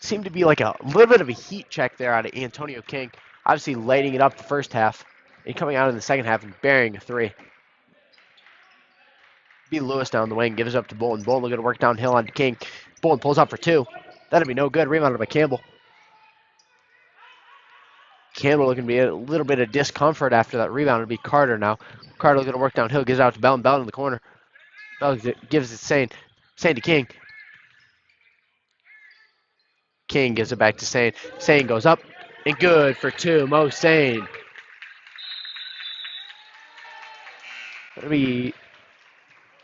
S2: Seemed to be like a little bit of a heat check there out of Antonio King. Obviously lighting it up the first half. And coming out in the second half and burying a three. B. Lewis down the wing. Gives it up to Bolton. Bolton looking to work downhill on King. Bolton pulls up for two. That'll be no good. Rebounded by Campbell. Campbell looking to be a little bit of discomfort after that rebound. It'll be Carter now. Carter looking to work downhill. Gives it out to Belton. Belton in the corner. Belton gives it Sane. Sane to King. King gives it back to Sane. Sane goes up and good for two. Mo Sane. That'll be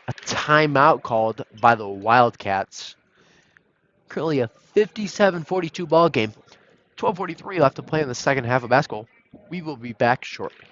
S2: a timeout called by the Wildcats. Currently a 57-42 ball game. 12:43 left to play in the second half of basketball. We will be back shortly.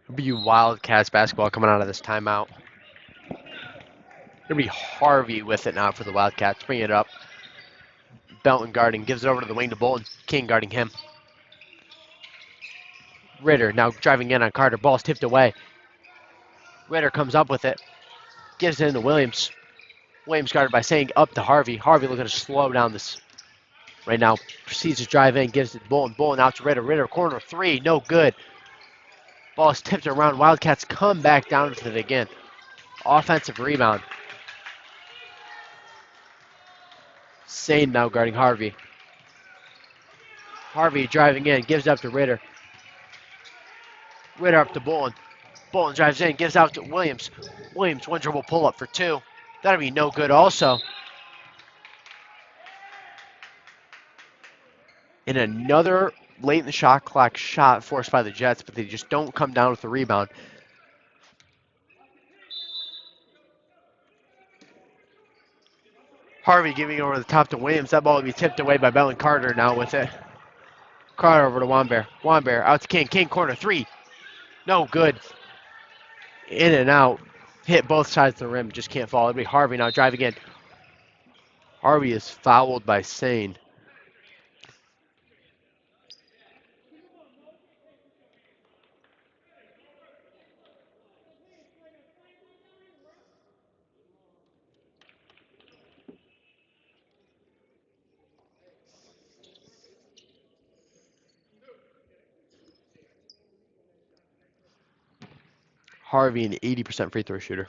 S2: It'll be Wildcats basketball coming out of this timeout. It'll be Harvey with it now for the Wildcats. Bring it up. Belton guarding. Gives it over to the wing to Bolton. King guarding him. Ritter now driving in on Carter. Ball's tipped away. Ritter comes up with it. Gives it into Williams. Williams guarded by Sane up to Harvey. Harvey looking to slow down this right now. Proceeds to drive in. Gives it to Bolton. Bolton out to Ritter. Ritter corner three. No good. Ball is tipped around. Wildcats come back down with it again. Offensive rebound. Sane now guarding Harvey. Harvey driving in. Gives it up to Ritter. Ritter up to Bolton. Bolton drives in, gives out to Williams. Williams, one dribble pull up for two. That'll be no good also. And another late in the shot clock shot forced by the Jets, but they just don't come down with the rebound. Harvey giving over the top to Williams. That ball will be tipped away by Bellin Carter now with it. Carter over to Wanbear. Wanbear out to King. King corner three. No good. In and out. Hit both sides of the rim. Just can't fall. It'll be Harvey now driving in. Harvey is fouled by Sane. Harvey, an 80% free throw shooter.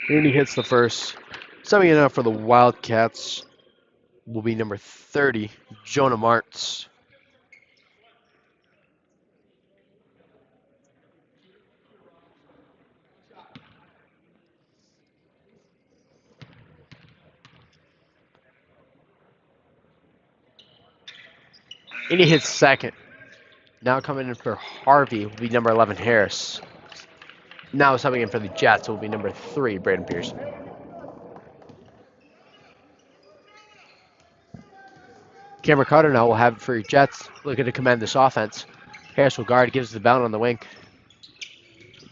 S2: And he hits the first. Subbing it out for the Wildcats will be number 30, Jonah Martz. And he hits second. Now coming in for Harvey will be number 11, Harris. Now subbing in for the Jets will be number 3, Braden Pearson. Cameron Carter now will have it for your Jets, looking to command this offense. Harris will guard, gives the bound on the wing.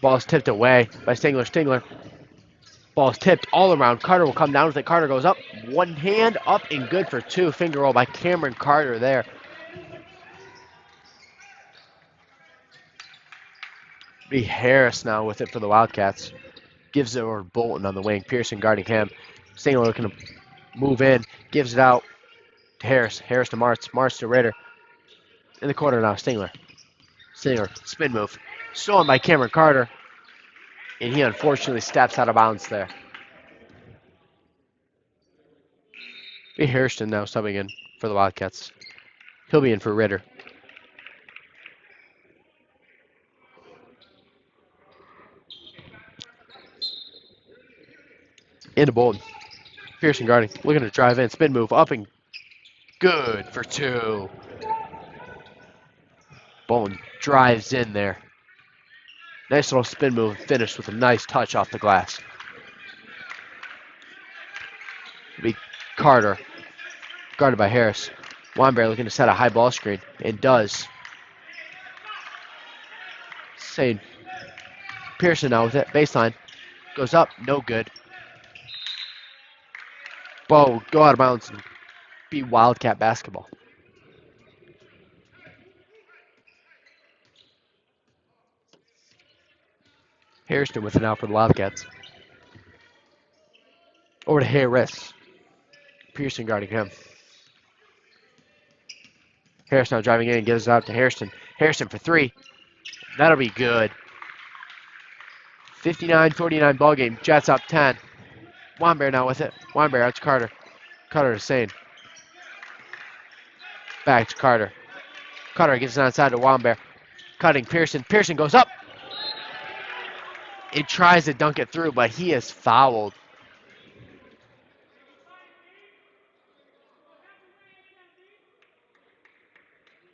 S2: Ball is tipped away by Stingler. Stingler. Ball is tipped all around. Carter will come down with it. Carter goes up. One hand up and good for two. Finger roll by Cameron Carter there. Be Harris now with it for the Wildcats. Gives it over to Bolton on the wing. Pearson guarding him. Stingler looking to move in. Gives it out to Harris. Harris to Martz. Martz to Ritter. In the corner now, Stingler. Stingler, spin move. Stolen by Cameron Carter. And he unfortunately steps out of bounds there. Be Hairston now subbing in for the Wildcats. He'll be in for Ritter. Into Bolton. Pearson guarding. Looking to drive in. Spin move. Up and good for two. Bolton drives in there. Nice little spin move. Finished with a nice touch off the glass. Be Carter. Guarded by Harris. Wanbear looking to set a high ball screen. And does. Sane. Pearson now with it. Baseline. Goes up. No good. Ball go out of bounds and be Wildcat basketball. Harrison with it now for the Wildcats. Over to Harris. Pearson guarding him. Harris now driving in and gives it out to Harrison. Harrison for three. That'll be good. 59-49 ball game. Jets up 10. Wanbear now with it. Wanbear out to Carter. Carter to Sane. Back to Carter. Carter gives it outside to Wanbear. Cutting Pearson. Pearson goes up. It tries to dunk it through, but he is fouled.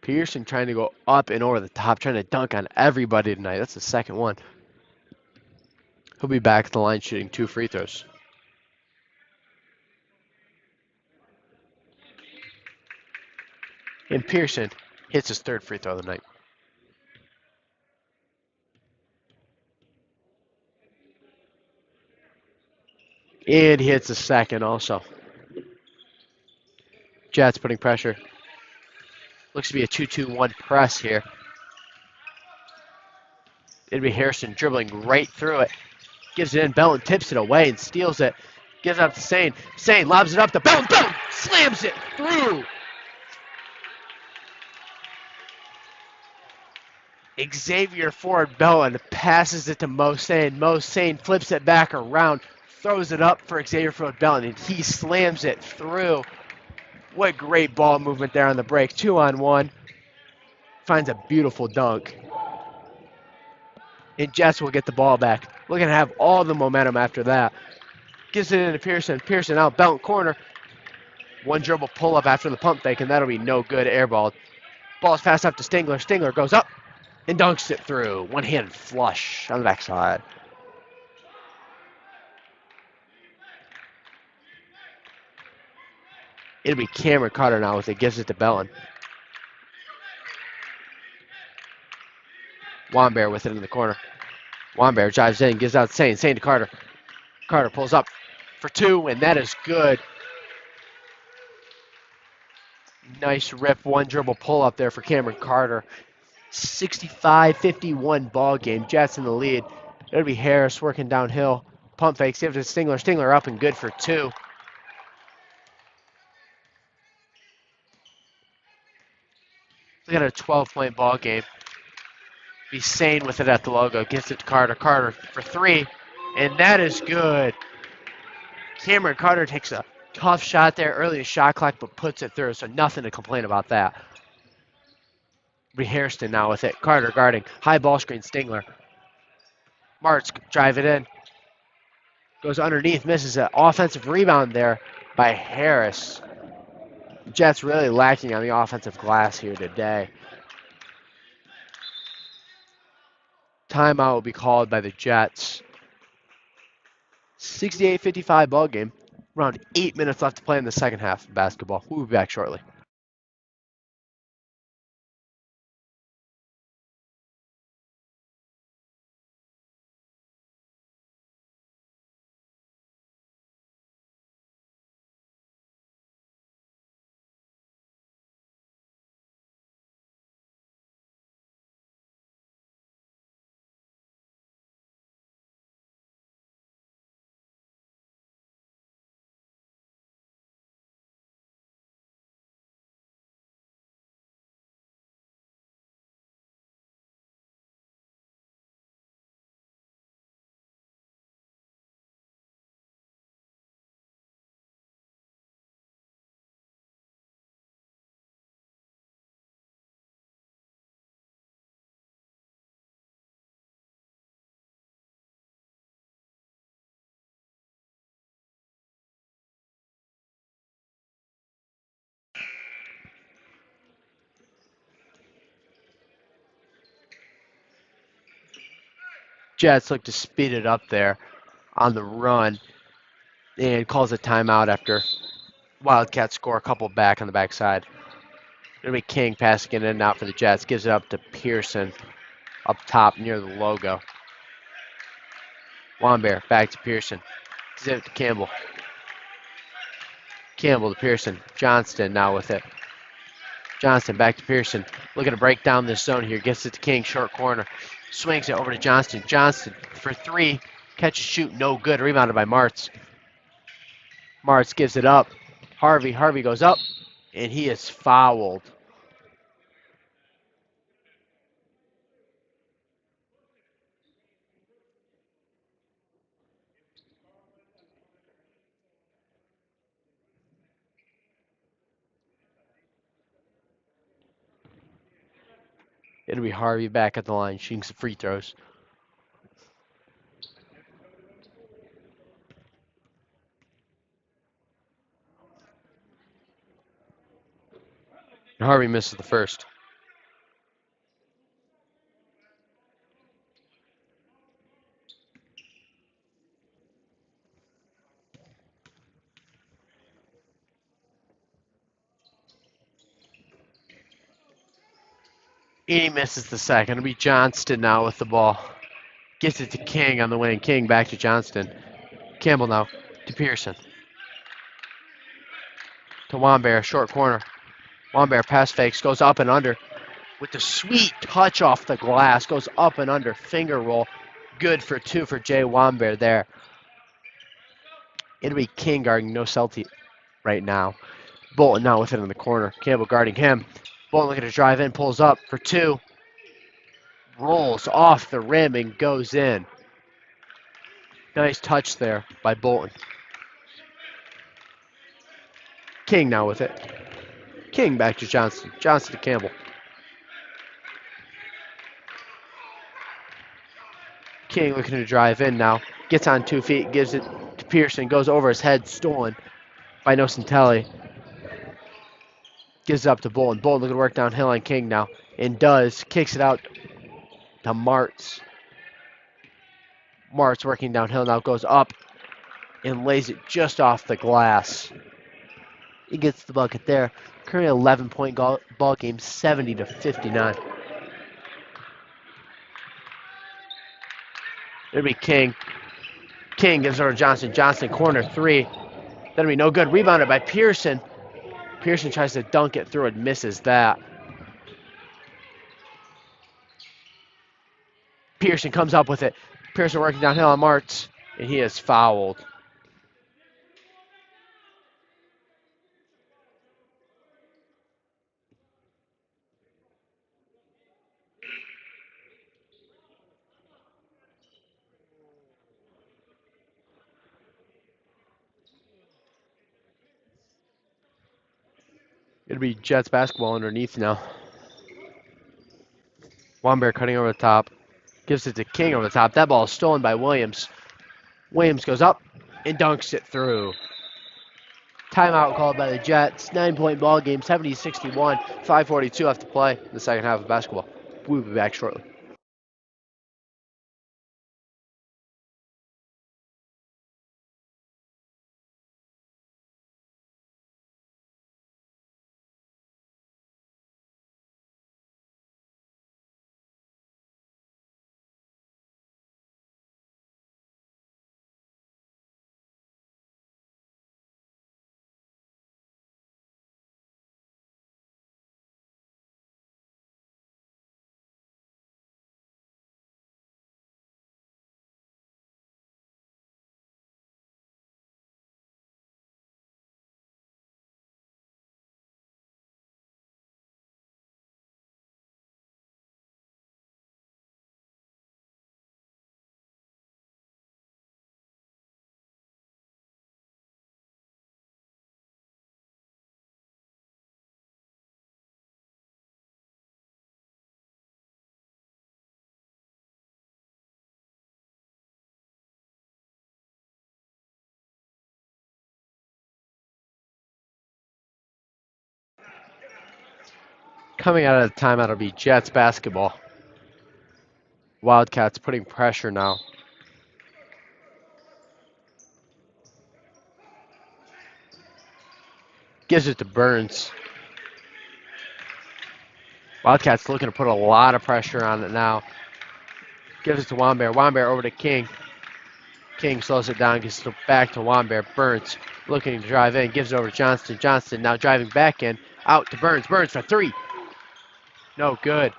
S2: Pearson trying to go up and over the top, trying to dunk on everybody tonight. That's the second one. He'll be back at the line shooting 2 free throws. And Pearson hits his 3rd free throw of the night. And he hits the second also. Jets putting pressure. Looks to be a 2-2-1 press here. It'll be Harrison dribbling right through it. Gives it in. Bellin tips it away and steals it. Gives it up to Sane. Sane lobs it up to Bellin. Bellin slams it through. Xavier Ford-Bellin passes it to Mo Sane. Mo Sane flips it back around. Throws it up for Xavier Ford-Bellin, and he slams it through. What great ball movement there on the break. 2-on-1. Finds a beautiful dunk. And Jets will get the ball back. We're going to have all the momentum after that. Gives it into Pearson. Pearson out, belt corner. One dribble pull-up after the pump fake, and that'll be no good. Airball. Ball's passed up to Stingler. Stingler goes up and dunks it through. One-handed flush on the backside. It'll be Cameron Carter now with it. Gives it to Bellin. Wambear with it in the corner. Wambear drives in, gives out Sane. Sane to Carter. Carter pulls up for two, and that is good. Nice rip, one dribble pull up there for Cameron Carter. 65-51 ball game. Jets in the lead. It'll be Harris working downhill. Pump fakes, give it to Stingler. Stingler up and good for two. Look at a 12-point ball game. Be Sane with it at the logo. Gives it to Carter. Carter for three, and that is good. Cameron Carter takes a tough shot there early in shot clock, but puts it through, so nothing to complain about that. Be Hairston now with it. Carter guarding. High ball screen, Stingler. Martz drive it in. Goes underneath, misses an offensive rebound there by Harris. Jets really lacking on the offensive glass here today. Timeout will be called by the Jets. 68-55 ball game. Around 8 minutes left to play in the second half of basketball. We'll be back shortly. Jets look to speed it up there on the run and calls a timeout after Wildcats score a couple back on the backside. It'll be King passing it in and out for the Jets. Gives it up to Pearson up top near the logo. Wambear back to Pearson. Gives it to Campbell. Campbell to Pearson. Johnston now with it. Johnston back to Pearson. Looking to break down this zone here. Gets it to King, short corner. Swings it over to Johnston. Johnston for three. Catch and shoot, no good. Rebounded by Martz. Martz gives it up. Harvey goes up, and he is fouled. It'll be Harvey back at the line, shooting some free throws. And Harvey misses the first. He misses the second. It'll be Johnston now with the ball. Gets it to King on the wing. King back to Johnston. Campbell now to Pearson. To Wambear, short corner. Wambear pass fakes, goes up and under. With the sweet touch off the glass, goes up and under, finger roll. Good for two for Jay Wambear there. It'll be King guarding no Celtic right now. Bolton now with it in the corner. Campbell guarding him. Bolton looking to drive in, pulls up for two. Rolls off the rim and goes in. Nice touch there by Bolton. King now with it. King back to Johnston. Johnston to Campbell. King looking to drive in now. Gets on 2 feet, gives it to Pearson, goes over his head, stolen by Nocentelli. Gives it up to Bolton. Bolton looking to work downhill on King now. And does. Kicks it out to Martz. Martz working downhill now. Goes up and lays it just off the glass. He gets the bucket there. Currently 11-point ball game, 70-59. It'll be King. King gives over to Johnston. Johnston corner 3. That'll be no good. Rebounded by Pearson. Pearson tries to dunk it through and misses that. Pearson comes up with it. Pearson working downhill on Martz, and he is fouled. It'll be Jets basketball underneath now. Wombear cutting over the top. Gives it to King over the top. That ball is stolen by Williams. Williams goes up and dunks it through. Timeout called by the Jets. 9-point ball game, 70-61. 5:42 left to play in the second half of basketball. We'll be back shortly. Coming out of the timeout, it'll be Jets basketball. Wildcats putting pressure now. Gives it to Burns. Wildcats looking to put a lot of pressure on it now. Gives it to Wombear. Wombear over to King. King slows it down, gives it back to Wombear. Burns looking to drive in, gives it over to Johnston. Johnston now driving back in, out to Burns. Burns for 3. No good.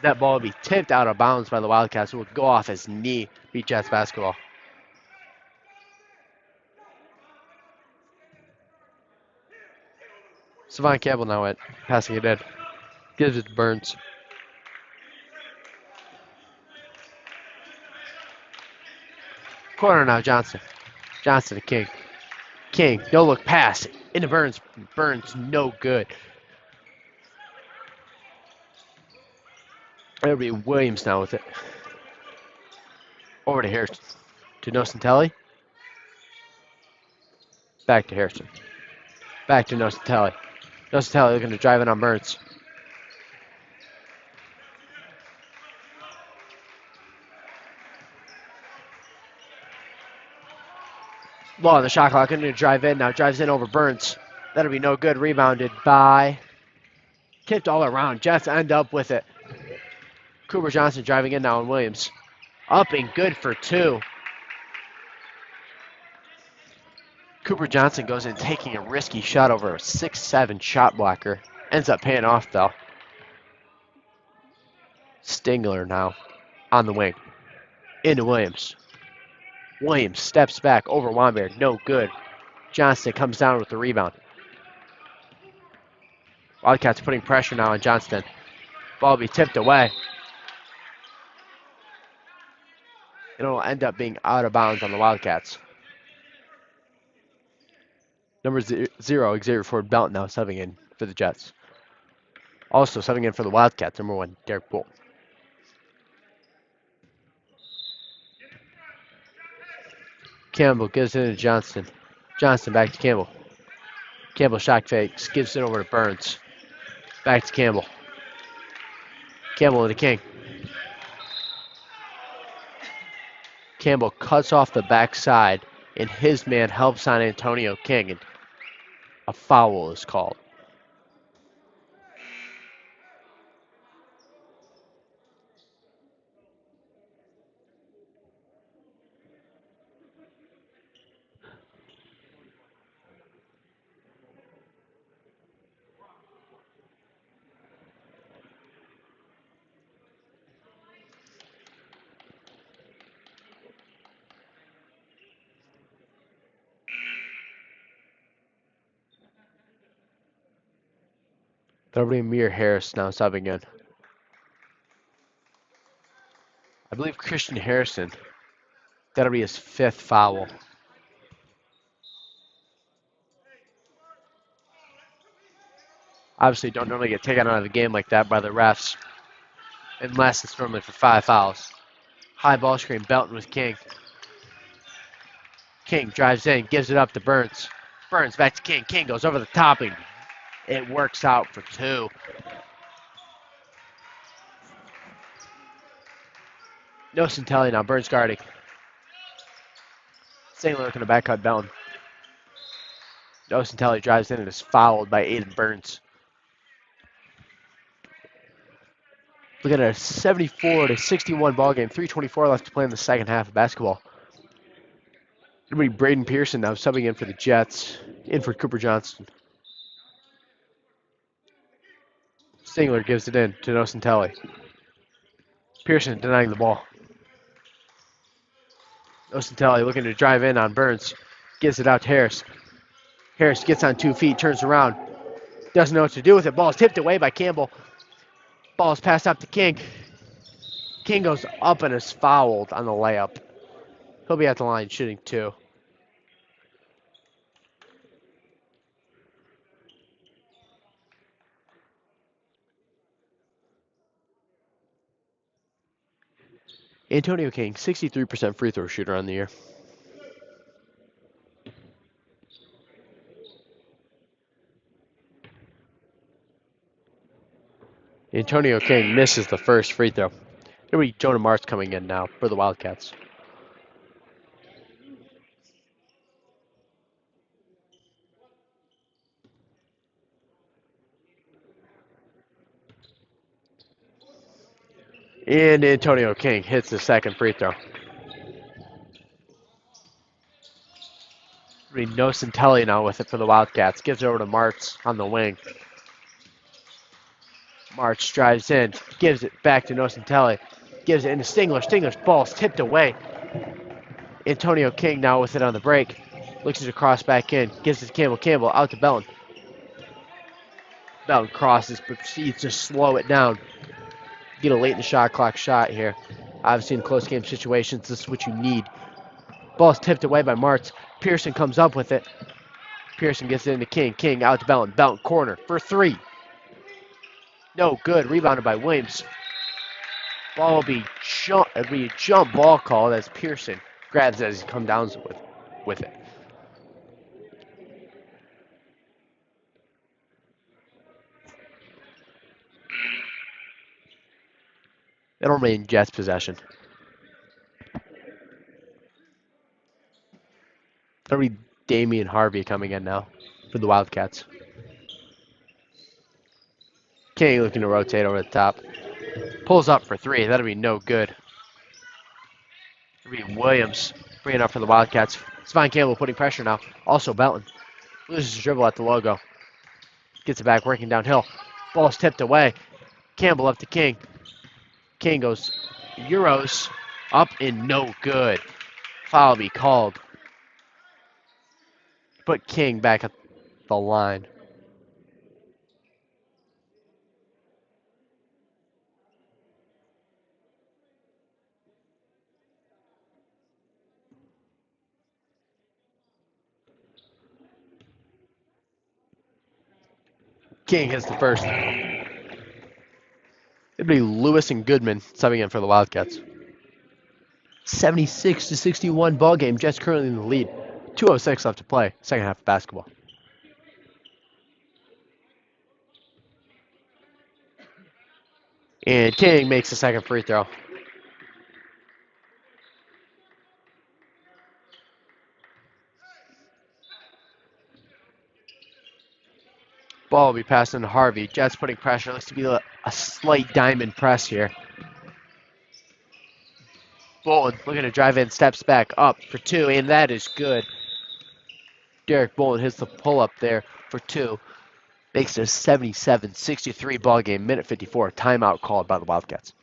S2: That ball will be tipped out of bounds by the Wildcats, who will go off his knee. Beat Jets basketball. Savon Campbell now at passing it in. Gives it to Burns. Corner now, Johnston. Johnston to King. King, no look pass into Burns. Burns, no good. It'll be Williams now with it. Over to Harrison. To Nocentelli. Back to Harrison. Back to Nocentelli. Nocentelli looking to drive in on Burns. Law on the shot clock, going to drive in now. Drives in over Burns. That'll be no good. Rebounded by... Tipped all around. Jets end up with it. Cooper Johnson driving in now on Williams. Up and good for 2. Cooper Johnson goes in taking a risky shot over a 6'7" shot blocker. Ends up paying off though. Stingler now on the wing. Into Williams. Williams steps back over Wombear. No good. Johnston comes down with the rebound. Wildcats putting pressure now on Johnston. Ball will be tipped away. It'll end up being out of bounds on the Wildcats. Number 0, Xavier Ford Belton now subbing in for the Jets. Also subbing in for the Wildcats, number 1, Derek Bolt. Campbell gives it to Johnston. Johnston back to Campbell. Campbell shock fakes, gives it over to Burns. Back to Campbell. Campbell to King. Campbell cuts off the backside, and his man helps on Antonio King, and a foul is called. That'll be Amir Harris now subbing in. I believe Christian Harrison. That'll be his 5th foul. Obviously, don't normally get taken out of the game like that by the refs, unless it's normally for 5 fouls. High ball screen, Belton with King. King drives in, gives it up to Burns. Burns back to King. King goes over the top, and it works out for 2. No Centelli now, Burns guarding. Singler looking to back cut Belton. No Centelli drives in and is fouled by Aiden Burns. Look at a 74-61 ball game. 3:24 left to play in the second half of basketball. It'll be Braden Pearson now subbing in for the Jets. In for Cooper Johnston. Singler gives it in to Nocentelli. Pearson denying the ball. Nocentelli looking to drive in on Burns. Gives it out to Harris. Harris gets on 2 feet, turns around. Doesn't know what to do with it. Ball is tipped away by Campbell. Ball is passed up to King. King goes up and is fouled on the layup. He'll be at the line shooting 2. Antonio King, 63% free throw shooter on the year. Antonio King misses the first free throw. It'll be Jonah Martz coming in now for the Wildcats. And Antonio King hits the second free throw. Nocentelli now with it for the Wildcats. Gives it over to Martz on the wing. Martz drives in. Gives it back to Nocentelli. Gives it into Stingler. Stingler's ball's tipped away. Antonio King now with it on the break. Looks it across back in. Gives it to Campbell. Campbell out to Belton. Belton crosses, proceeds to slow it down. Get a late in the shot clock shot here. Obviously in close game situations, this is what you need. Ball's tipped away by Martz. Pearson comes up with it. Pearson gets it into King. King out to Belton. Belton corner for 3. No good. Rebounded by Williams. Ball will be a jump ball call as Pearson grabs it as he comes down with it. It'll remain Jets possession. It'll be Damian Harvey coming in now for the Wildcats. King looking to rotate over the top. Pulls up for 3. That'll be no good. It'll be Williams bringing up for the Wildcats. Svine Campbell putting pressure now. Also Belton. Loses his dribble at the logo. Gets it back working downhill. Ball's tipped away. Campbell up to King. King goes Euros up and no good. Foul be called. Put King back at the line. King hits the first. It'd be Lewis and Goodman subbing in for the Wildcats. 76-61 ball game. Jets currently in the lead. 2:06 left to play. Second half of basketball. And King makes the second free throw. Ball will be passed into Harvey. Jets putting pressure. Looks to be a slight diamond press here. Bolton looking to drive in, steps back up for two, and that is good. Derek Bolton hits the pull-up there for two. Makes it a 77-63 ball game. Minute 54. Timeout called by the Wildcats.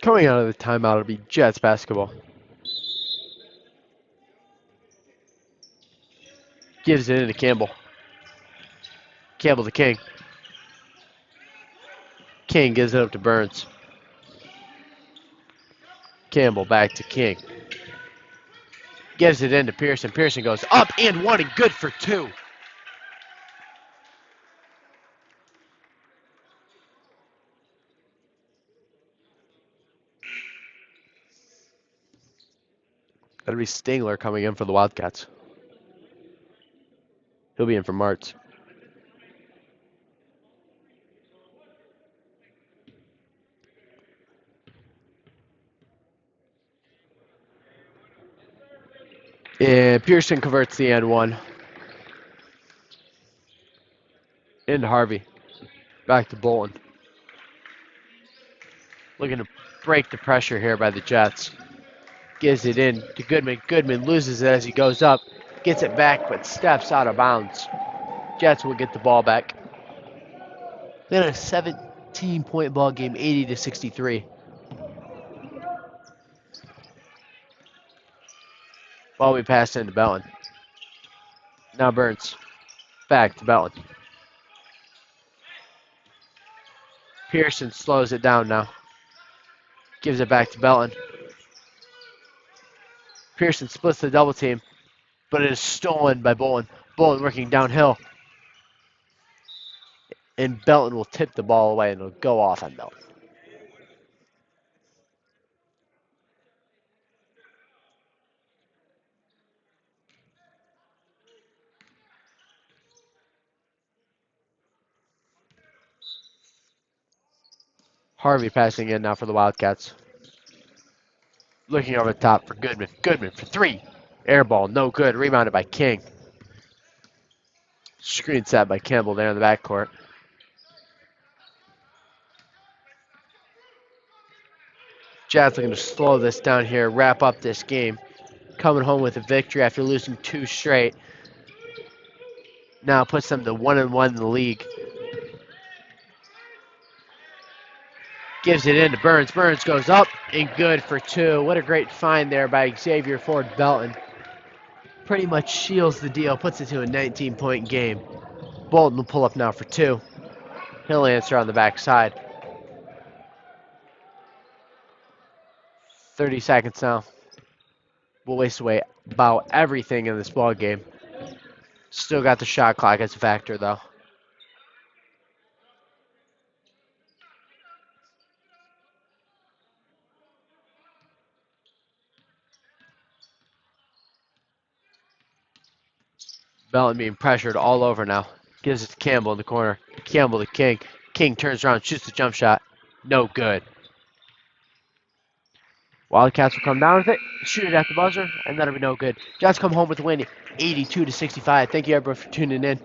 S2: Coming out of the timeout, it'll be Jets basketball. Gives it into Campbell. Campbell to King. King gives it up to Burns. Campbell back to King. Gives it into Pearson. Pearson goes up and one and good for two. That'll be Stingler coming in for the Wildcats. He'll be in for Martz. And Pearson converts the end one. Into Harvey. Back to Bolton. Looking to break the pressure here by the Jets. Gives it in to Goodman. Goodman loses it as he goes up. Gets it back, but steps out of bounds. Jets will get the ball back. Then a 17-point ball game, 80-63. Ball we passed into Bellin. Now Burns. Back to Bellin. Pearson slows it down now. Gives it back to Bellin. Pearson splits the double team, but it is stolen by Bolton. Bolton working downhill. And Belton will tip the ball away and it'll go off on Belton. Harvey passing in now for the Wildcats. Looking over the top for Goodman. Goodman for three. Air ball, no good. Rebounded by King. Screen set by Campbell there in the backcourt. Jazz looking to slow this down here, wrap up this game. Coming home with a victory after losing two straight. Now puts them to 1-1 in the league. Gives it in to Burns. Burns goes up and good for two. What a great find there by Xavier Ford Belton. Pretty much shields the deal, puts it to a 19-point game. Bolton will pull up now for two. He'll answer on the backside. 30 seconds now. We'll waste away about everything in this ball game. Still got the shot clock as a factor, though. Belton being pressured all over now. Gives it to Campbell in the corner. Campbell to King. King turns around, shoots the jump shot. No good. Wildcats will come down with it, shoot it at the buzzer, and that'll be no good. Jets come home with the win, 82-65. Thank you everyone for tuning in.